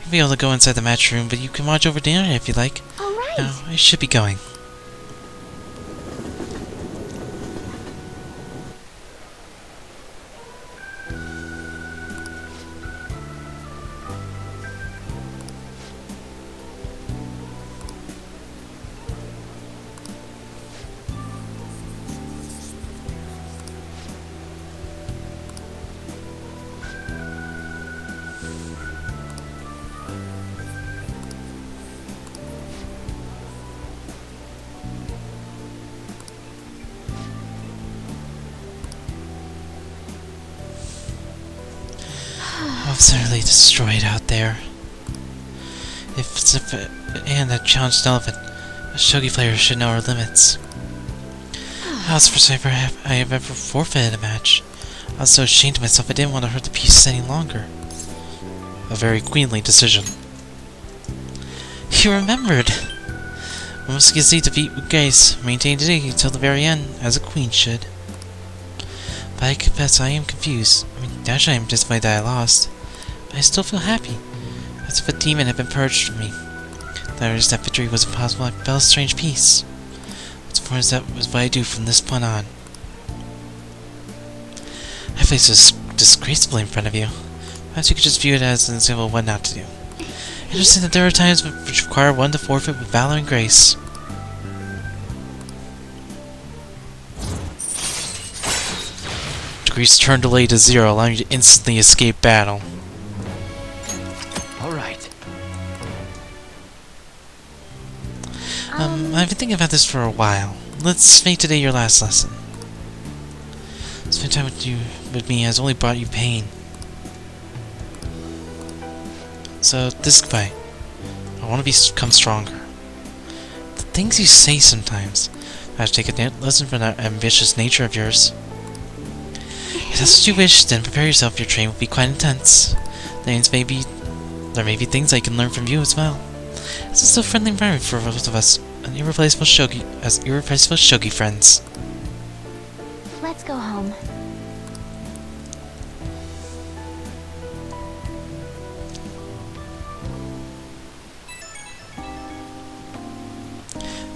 You'll be able to go inside the match room, but you can watch over dinner if you like. All right. Now, I should be going. Utterly destroyed out there. And that challenged elephant. A shogi player should know our limits. That was the first time I have ever forfeited a match. I was so ashamed of myself I didn't want to hurt the pieces any longer. A very queenly decision. You remembered! One must concede defeat with grace, maintain dignity until the very end, as a queen should. But I confess I am confused. Naturally I am disappointed that I lost. But I still feel happy, as if a demon had been purged from me. That I that victory was impossible, I felt a strange peace. What's more is that was what I do from this point on. I place this disgracefully in front of you. Perhaps you could just view it as an example of what not to do. Interesting that there are times which require one to forfeit with valor and grace. Degrees turn delay to 0, allowing you to instantly escape battle. Alright. I've been thinking about this for a while. Let's make today your last lesson. Spending time with me has only brought you pain. So, this goodbye. I want to become stronger. The things you say sometimes. I have to take a lesson from that ambitious nature of yours. If that's what you wish, then prepare yourself. Your training will be quite intense. There may be things I can learn from you as well. This is a friendly environment for both of us, an irreplaceable shogi friends. Let's go home.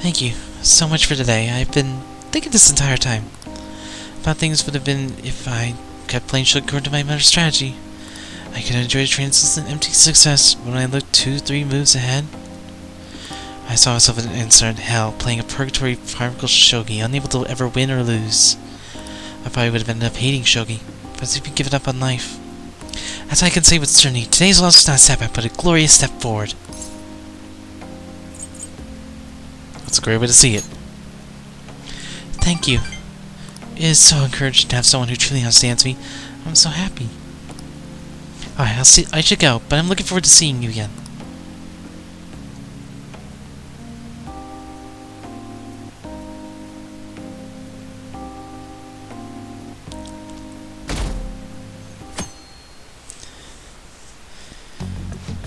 Thank you so much for today. I've been thinking this entire time about things would have been if I kept playing shogi according to my mother's strategy. I could enjoy the translucent empty success when I looked 2-3 moves ahead. I saw myself in instant hell, playing a purgatory hierarchical shogi, unable to ever win or lose. I probably would have ended up hating shogi, but as if you give it up on life. As I can say with certainty, today's loss was not a setback, but a glorious step forward. That's a great way to see it. Thank you. It is so encouraging to have someone who truly understands me. I'm so happy. Alright, I should go, but I'm looking forward to seeing you again.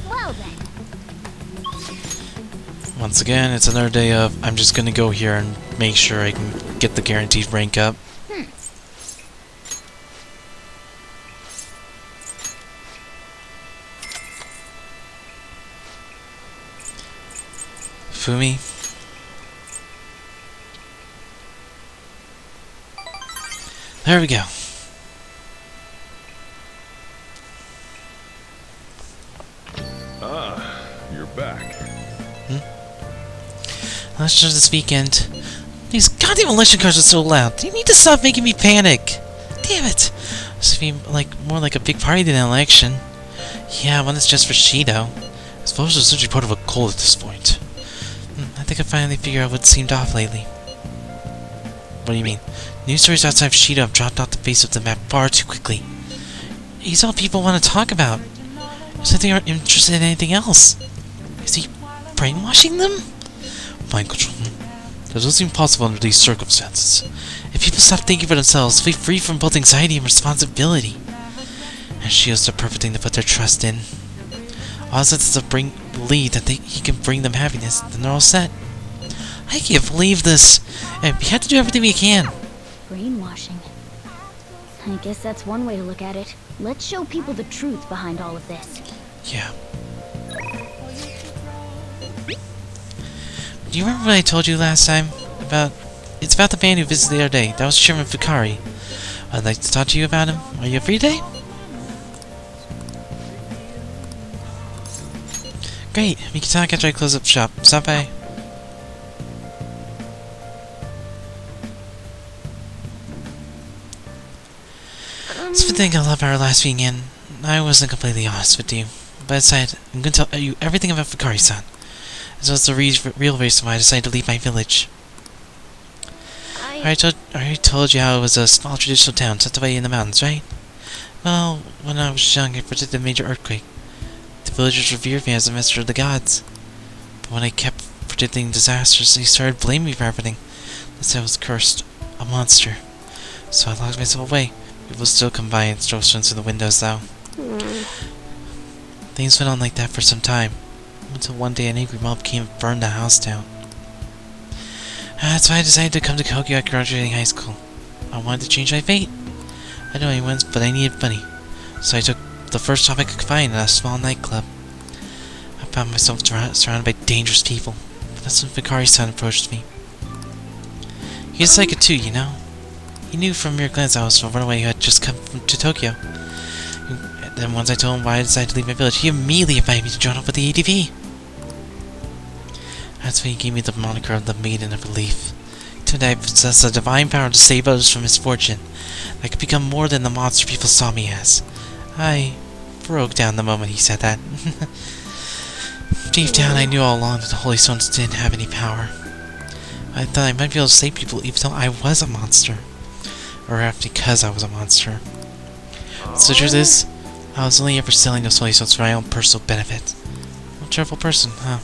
Well then. Once again, it's another day of I'm just gonna go here and make sure I can get the guaranteed rank up. Fumi. There we go. Ah, you're back. Let's just this weekend. These goddamn election cards are so loud. You need to stop making me panic. Damn it. This would be more like a big party than an election. Yeah, one that's just for Shido. As voters are essentially part of a cult at this point. I think I finally figured out what seemed off lately. What do you mean? News stories outside of Shido have dropped off the face of the map far too quickly. He's all people want to talk about. So they aren't interested in anything else. Is he brainwashing them? Mind control. That doesn't seem possible under these circumstances. If people stop thinking for themselves, they'll be free from both anxiety and responsibility. And Shio's the perfect thing to put their trust in. All it is to believe that he can bring them happiness, then they're all set. I can't believe this. We have to do everything we can. Brainwashing. I guess that's one way to look at it. Let's show people the truth behind all of this. Yeah. Do you remember what I told you last time? It's about the man who visited the other day. That was Chairman Fukari. I'd like to talk to you about him. Are you free today? Great. We can talk after I close up shop. Stop by. It's been thinking a lot about our last meeting, and I wasn't completely honest with you. But I decided I'm going to tell you everything about Fukari-san, as well as the real reason why I decided to leave my village. I already told you how it was a small traditional town tucked away in the mountains, right? Well, when I was young, I predicted a major earthquake. The villagers revered me as a messenger of the gods. But when I kept predicting disasters, they started blaming me for everything. They said I was cursed, a monster. So I locked myself away. People still come by and throw stones through the windows, though. Things went on like that for some time, until one day an angry mob came and burned the house down. That's why I decided to come to Tokyo after graduating high school. I wanted to change my fate. I didn't know anyone, but I needed money. So I took the first job I could find at a small nightclub. I found myself surrounded by dangerous people. But that's when Fukari-san approached me. He was like it too, you know? He knew from mere glance I was a runaway who had just come to Tokyo. And then once I told him why I decided to leave my village, he immediately invited me to join up with the ADV. That's when he gave me the moniker of the Maiden of Relief. He told me I possess a divine power to save others from misfortune. I could become more than the monster people saw me as. I broke down the moment he said that. Deep down, I knew all along that the Holy Stones didn't have any power. I thought I might be able to save people even though I was a monster. Or perhaps because I was a monster. So the truth is, I was only ever selling those Holy Stones for my own personal benefit. I'm a terrible person, huh?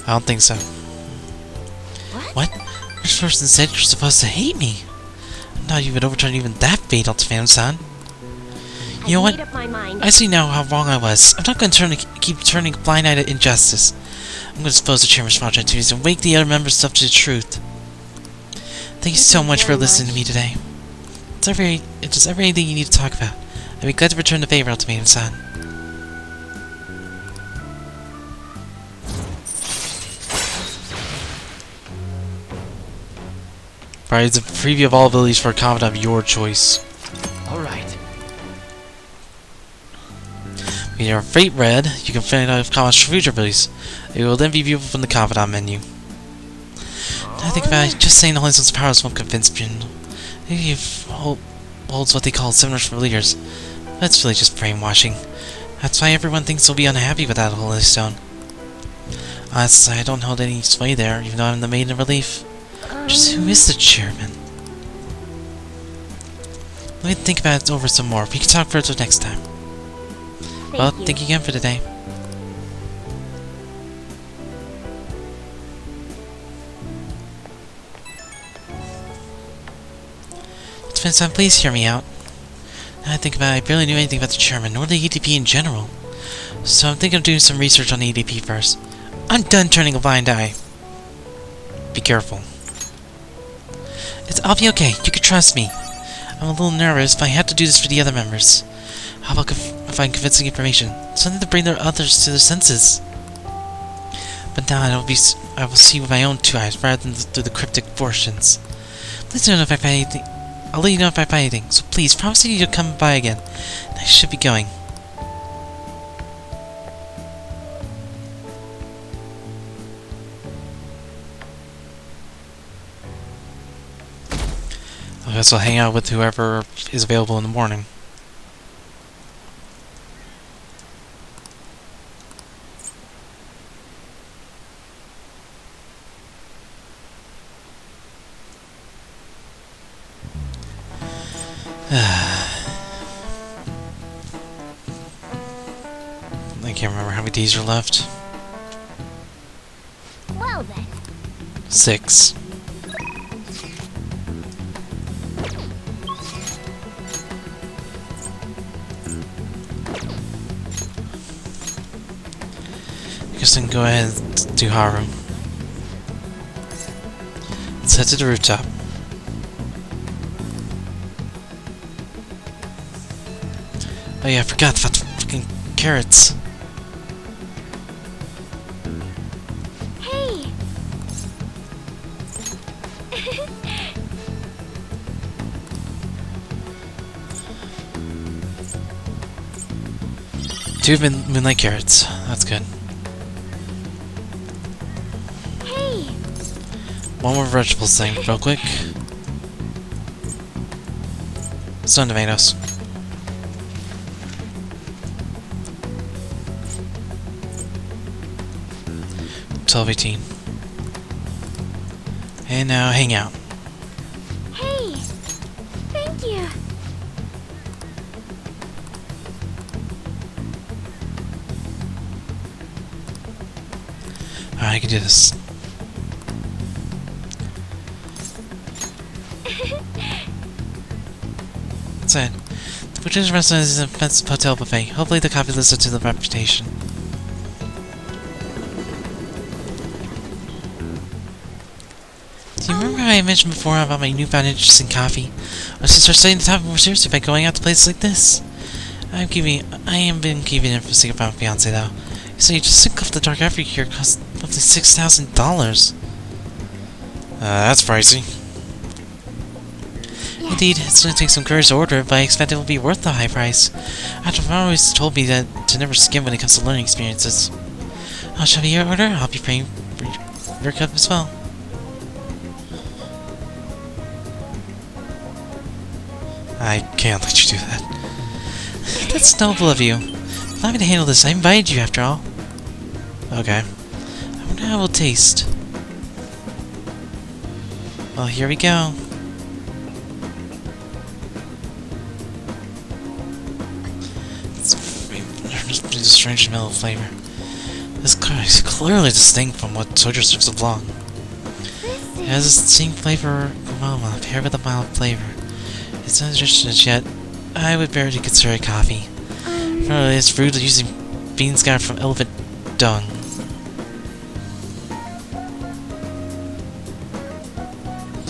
I don't think so. What? This person said you're supposed to hate me. Now you would overturn even that fatal to Fam-san. You know what? I see now how wrong I was. I'm not going to keep turning a blind eye to injustice. I'm going to expose the chairman's fraudulent activities and wake the other members up to the truth. Thank you so much for listening to me today. It's just everything you need to talk about. I'd be glad to return the favor, Ultimatum-san. Provides a preview of all abilities for a confidant of your choice. Alright. When you're Fate Red, you can find out if confidant's future abilities. They will then be viewable from the confidant menu. Now I think about it, just saying the Holy Stone's powers won't convince me. He holds what they call seminars for leaders. That's really just brainwashing. That's why everyone thinks they'll be unhappy without a Holy Stone. Honestly, I don't hold any sway there, even though I'm the Maiden of Relief. Just who is the chairman? Let me think about it over some more. We can talk further next time. Thank you again for today. Finn-san, please hear me out. Now I think about it, I barely knew anything about the chairman, nor the EDP in general. So I'm thinking of doing some research on the EDP first. I'm done turning a blind eye. Be careful. I'll be okay, you can trust me. I'm a little nervous, but I have to do this for the other members. How about find convincing information? Something to bring their others to their senses. But now I will see with my own two eyes, rather than through the cryptic portions. Please don't know if I find anything. I'll let you know if I find anything, so please, promise me you'll come by again. I should be going. I guess I'll hang out with whoever is available in the morning. I can't remember how many days are left. Well then. 6. I guess I can go ahead and do Haru. Let's head to the rooftop. Oh yeah, I forgot about the fucking carrots. Hey! 2 moonlight carrots. That's good. Hey! One more vegetables thing, real quick. Some tomatoes. $12.18. And now hang out. Hey! Thank you! Alright, I can do this. That's it. The Buddhist restaurant is an offensive hotel buffet. Hopefully the coffee lives up to the reputation. Do you remember how I mentioned before about my newfound interest in coffee? I should start studying the topic more seriously by going out to places like this. I am been keeping it from about my fiance though. So you just sink off the dark every year costs roughly $6,000. That's pricey. Yes. Indeed, it's going to take some courage to order it, but I expect it will be worth the high price. After all, always told me that to never skim when it comes to learning experiences. Shall we order? I'll be praying for your cup as well. I can't let you do that. That's noble of you. Allow me to handle this. I invited you after all. Okay. I wonder how it will taste. Well, here we go. It's a strange smell of flavor. This is clearly distinct from what soju serves along. It has a distinct flavor aroma paired with a mild flavor. It's not delicious yet. I would barely consider it coffee. Probably it's rude using beans got from elephant dung.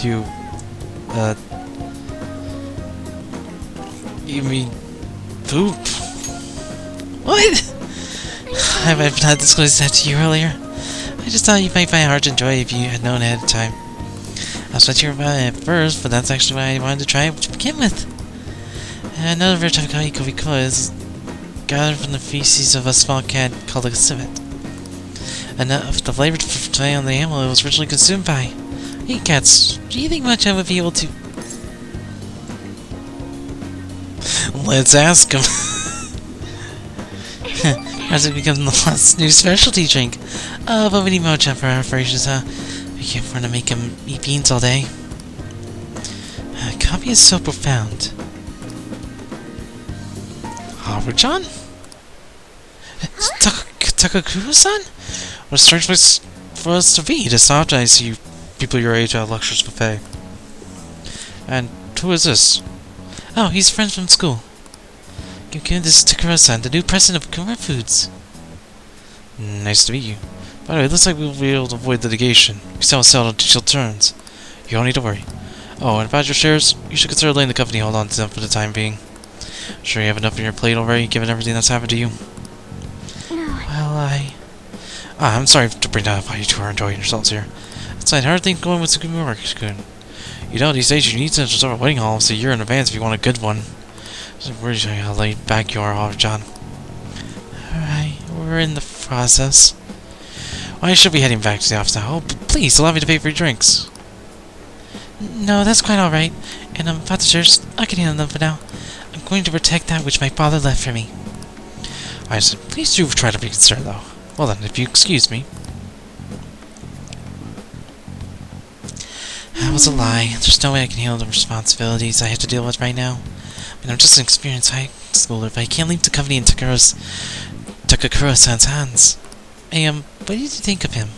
You mean poop? What? I might have not disclosed that to you earlier. I just thought you might find it hard to enjoy if you had known ahead of time. I was sweating about it at first, but that's actually why I wanted to try it to begin with. Another rare type of coffee is gathered from the feces of a small cat called a civet. Enough the flavor to play on the animal it was originally consumed by. Hey cats, do you think much I would be able to... Let's ask him. As it becomes the last new specialty drink. But we need mocha for our operations, huh? We can't afford to make him eat beans all day. Coffee is so profound. Haru-chan? Takakura-san? What a strange place for us to be. It's odd I see people your age at a luxurious buffet. And who is this? Oh, he's friends from school. This is Takura-san, the new president of Kumura Foods. Nice to meet you. By the way, it looks like we'll be able to avoid litigation. We still sell on digital terms. You don't need to worry. Oh, and about your shares, you should consider letting the company hold on to them for the time being. Sure you have enough on your plate already, given everything that's happened to you? Well, I'm sorry to bring down upon you two are enjoying yourselves here. Besides, how are things going with Tsukimura-kun? You know, these days you need to reserve a wedding hall almost a year in advance if you want a good one. So where is how laid back you are, Haru-chan? Alright, we're in the process. Well, I should be heading back to the office now. Oh, please, allow me to pay for your drinks. No, that's quite alright. And about the shares, I can handle them for now. I'm going to protect that which my father left for me. I said, please do try to be concerned, though. Well then, if you excuse me. That was a lie. There's no way I can handle the responsibilities I have to deal with right now. And I'm just an experienced high schooler, but I can't leave the company in Takakura-san's hands. Hey, what did you think of him?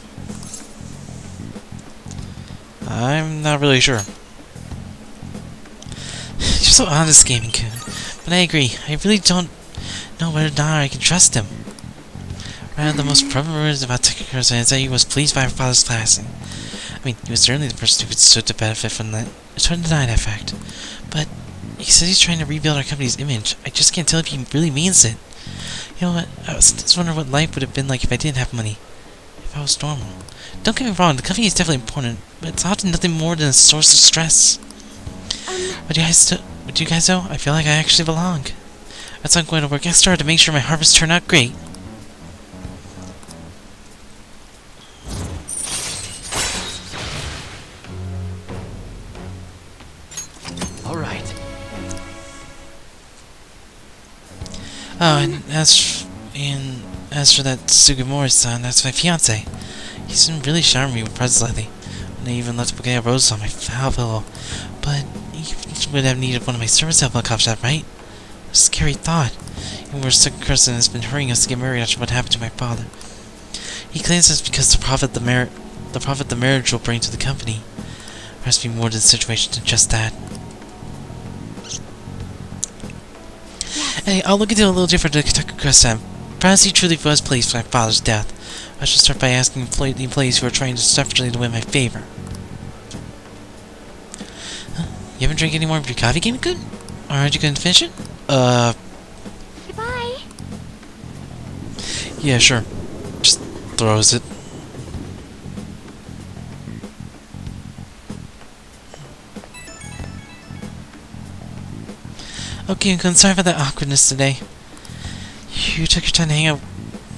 I'm not really sure. You're so honest, Gaming-kun. But I agree, I really don't know whether or not I can trust him. One of the most prevalent rumors about Takakura-san is that he was pleased by her father's passing. I mean, he was certainly the person who could stood to benefit from that. It's hard to deny that fact. But he says he's trying to rebuild our company's image. I just can't tell if he really means it. You know what? I was just wondering what life would have been like if I didn't have money. If I was normal. Don't get me wrong, the company is definitely important, but it's often nothing more than a source of stress. But you guys know, I feel like I actually belong. That's why I'm going to work extra hard to make sure my harvest turn out great. All right. Oh, and as for that Sugimori-san, that's my fiance. He's been really showering me with presents lately, and I even left a bouquet of roses on my foul pillow. But he would have needed one of my servants to help him accomplish that, right? A scary thought. Even worse, Sugimori-san has been hurrying us to get married after what happened to my father. He claims it's because the profit the marriage will bring to the company. There has to be more to the situation than just that. Hey, I'll look into it a little different to Takakura-san. Perhaps he truly was pleased with my father's death. I should start by asking the employees who are trying desperately to win my favor. Huh? You haven't drank any more of your coffee, Gaming-kun? Or aren't you going to finish it? Goodbye. Yeah, sure. Just throws it. Okay, I'm sorry for that awkwardness today. You took your time to hang out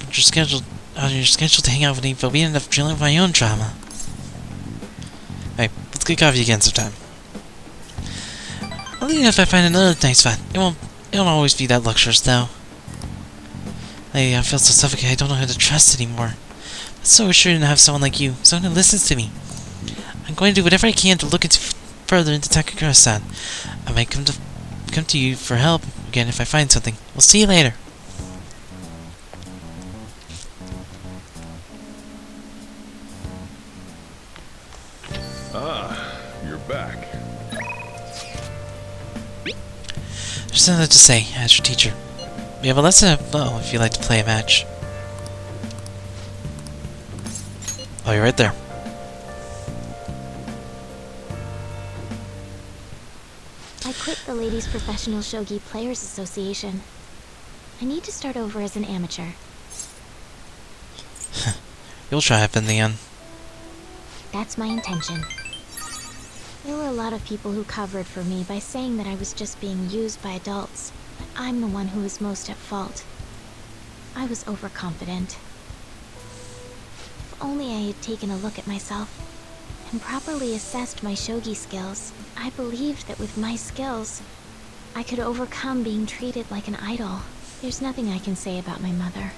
with your schedule to hang out with me, but we ended up dealing with my own drama. Hey, let's get coffee again sometime. I'll leave you if I find another nice spot. It won't always be that luxurious though. I feel so suffocated I don't know who to trust anymore. It's so reassuring to have someone like you, someone who listens to me. I'm going to do whatever I can to look further into Takakura-san. I might come to you for help again if I find something. We'll see you later. Ah, you're back. There's nothing to say, as your teacher. We have a lesson at Flow if you'd like to play a match. Oh, you're right there. I quit the Ladies Professional Shogi Players Association. I need to start over as an amateur. You'll try it in the end. That's my intention. There were a lot of people who covered for me by saying that I was just being used by adults, but I'm the one who was most at fault. I was overconfident. If only I had taken a look at myself and properly assessed my shogi skills, I believed that with my skills, I could overcome being treated like an idol. There's nothing I can say about my mother.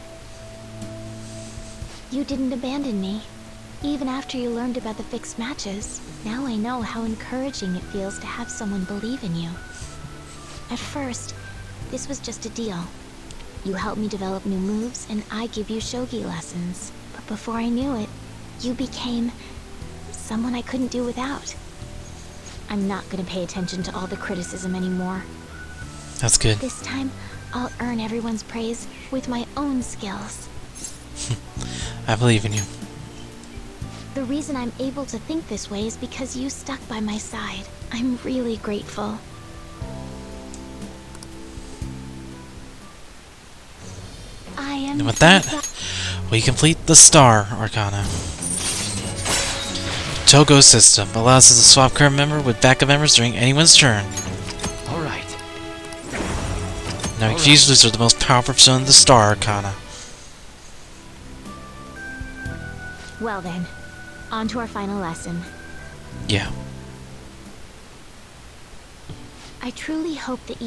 You didn't abandon me, even after you learned about the fixed matches. Now I know how encouraging it feels to have someone believe in you. At first, this was just a deal. You help me develop new moves, and I give you shogi lessons. But before I knew it, you became someone I couldn't do without. I'm not gonna pay attention to all the criticism anymore. That's good. This time, I'll earn everyone's praise with my own skills. I believe in you. The reason I'm able to think this way is because you stuck by my side. I'm really grateful. I am... And with that, we complete the Star Arcana. Togo system allows us to swap current member with backup members during anyone's turn. All right. Now, Fuselers are the most powerful persona in the Star Arcana. Well then, on to our final lesson. Yeah. I truly hope that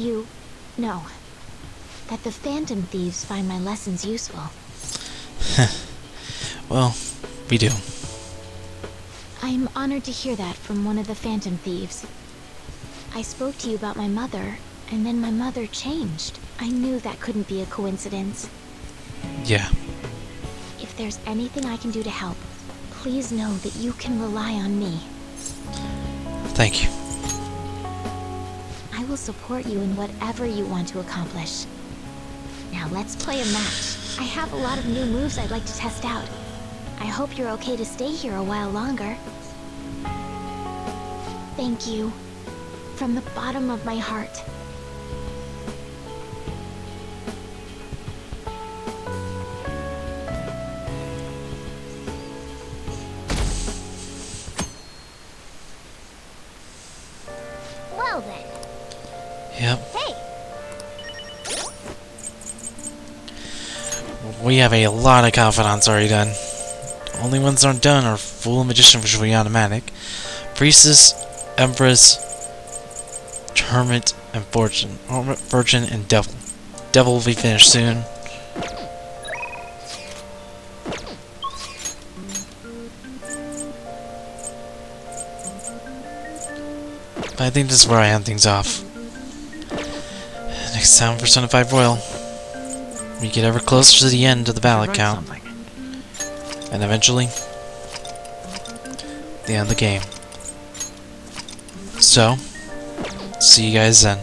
that the Phantom Thieves find my lessons useful. Well, we do. I am honored to hear that from one of the Phantom Thieves. I spoke to you about my mother, And then my mother changed. I knew that couldn't be a coincidence. Yeah. If there's anything I can do to help, please know that you can rely on me. Thank you. I will support you in whatever you want to accomplish. Now let's play a match. I have a lot of new moves I'd like to test out. I hope you're okay to stay here a while longer. Thank you. From the bottom of my heart. Well then. Yep. Hey! We have a lot of confidants already done. Only ones that aren't done are Fool, Magician, which will be automatic, Priestess, Empress, Hermit, and Fortune. Hermit, Virgin, and Devil. Devil will be finished soon. But I think this is where I end things off. Next time for Persona 5 Royal, we get ever closer to the end of the ballot count. And eventually, the end of the game. So, see you guys then.